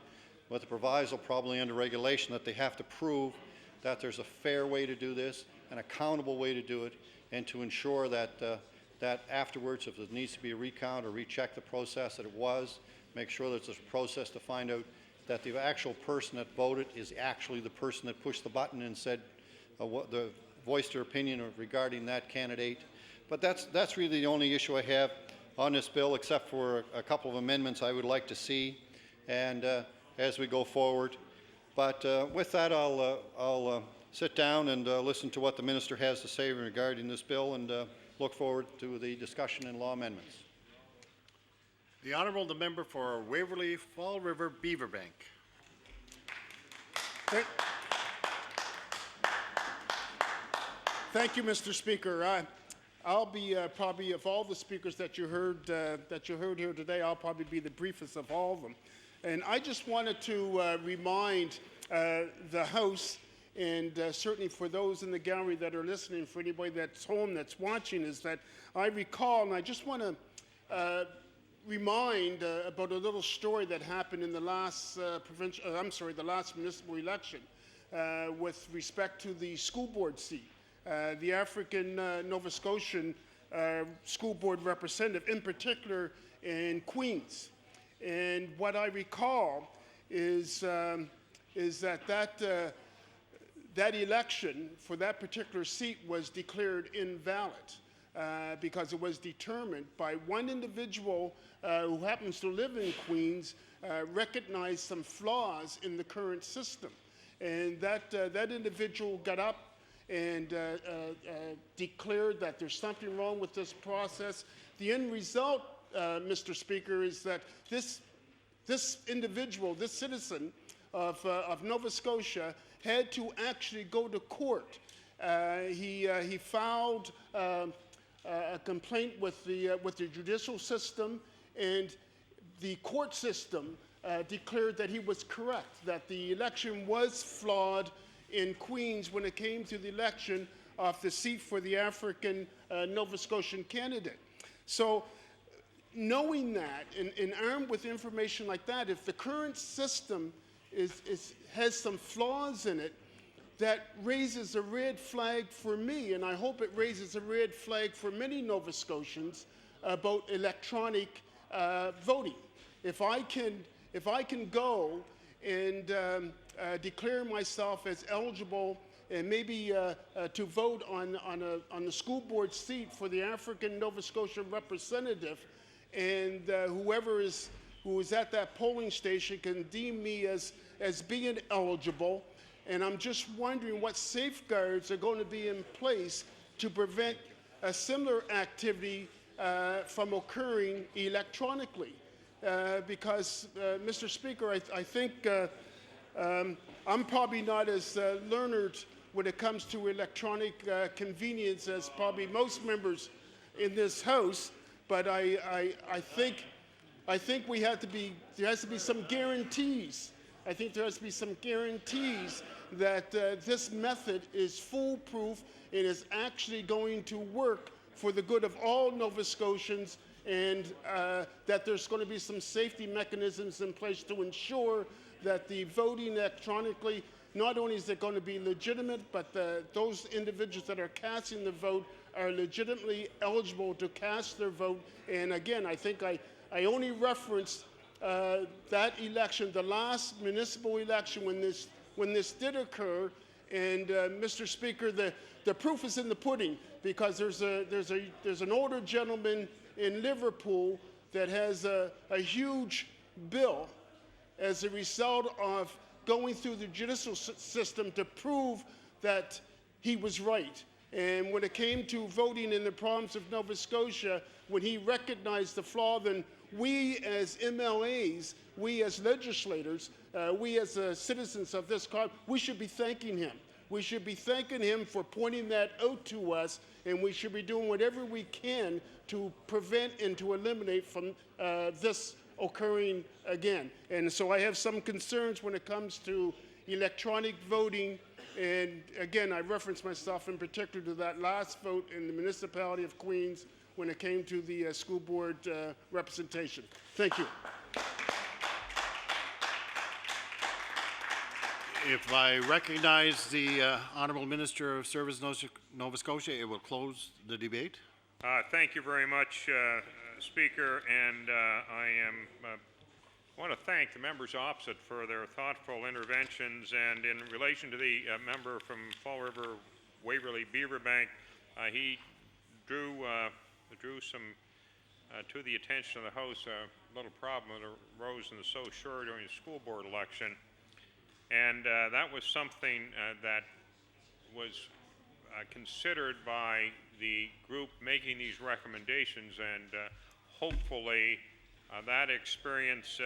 with the proviso probably under regulation that they have to prove that there's a fair way to do this, an accountable way to do it, and to ensure that that afterwards, if there needs to be a recount or recheck the process that it was, make sure that there's a process to find out that the actual person that voted is actually the person that pushed the button and said voiced their opinion regarding that candidate. But that's really the only issue I have on this bill, except for a couple of amendments I would like to see, and as we go forward. But with that, I'll sit down and listen to what the minister has to say regarding this bill, and look forward to the discussion and law amendments. The Honourable the Member for Waverley Fall River Beaverbank. Thank you, Mr. Speaker. I'll be probably, of all the speakers that you heard here today, I'll probably be the briefest of all of them. And I just wanted to remind the House, and certainly for those in the gallery that are listening, for anybody that's home that's watching, is that I recall, and I just want to remind about a little story that happened in the last the last municipal election with respect to the school board seat. The African Nova Scotian school board representative, in particular in Queens. And what I recall is that election for that particular seat was declared invalid because it was determined by one individual who happens to live in Queens, recognized some flaws in the current system. And that individual got up and declared that there's something wrong with this process. The end result, Mr. Speaker, is that this individual, this citizen of Nova Scotia, had to actually go to court. He filed a complaint with the judicial system, and the court system declared that he was correct, that the election was flawed in Queens when it came to the election of the seat for the African Nova Scotian candidate. So knowing that and armed with information like that, if the current system has some flaws in it, that raises a red flag for me, and I hope it raises a red flag for many Nova Scotians about electronic voting. If I can go and declare myself as eligible and maybe to vote on the school board seat for the African Nova Scotia representative, and who is at that polling station can deem me as being eligible. And I'm just wondering what safeguards are going to be in place to prevent a similar activity from occurring electronically. Because, Mr. Speaker, I think I'm probably not as learned when it comes to electronic convenience as probably most members in this House, but I think there has to be some guarantees. I think there has to be some guarantees that this method is foolproof and is actually going to work for the good of all Nova Scotians, and that there's going to be some safety mechanisms in place to ensure that the voting electronically, not only is it going to be legitimate, but those individuals that are casting the vote are legitimately eligible to cast their vote. And again, I think I only referenced that election, the last municipal election when this did occur. And Mr. Speaker, the proof is in the pudding, because there's an older gentleman in Liverpool that has a huge bill as a result of going through the judicial system to prove that he was right. And when it came to voting in the province of Nova Scotia, when he recognized the flaw, then we as MLAs, we as legislators, we as citizens of this country, we should be thanking him. We should be thanking him for pointing that out to us, and we should be doing whatever we can to prevent and to eliminate from this occurring again. And so I have some concerns when it comes to electronic voting. And again, I reference myself in particular to that last vote in the municipality of Queens when it came to the school board representation. Thank you. If I recognize the Honourable Minister of Service Nova Scotia, it will close the debate. Thank you very much, Speaker, and I want to thank the members opposite for their thoughtful interventions. And in relation to the member from Fall River, Waverley Beaverbank, he drew some to the attention of the House a little problem that arose in the South Shore during the school board election. And that was something that was considered by the group making these recommendations, and hopefully that experience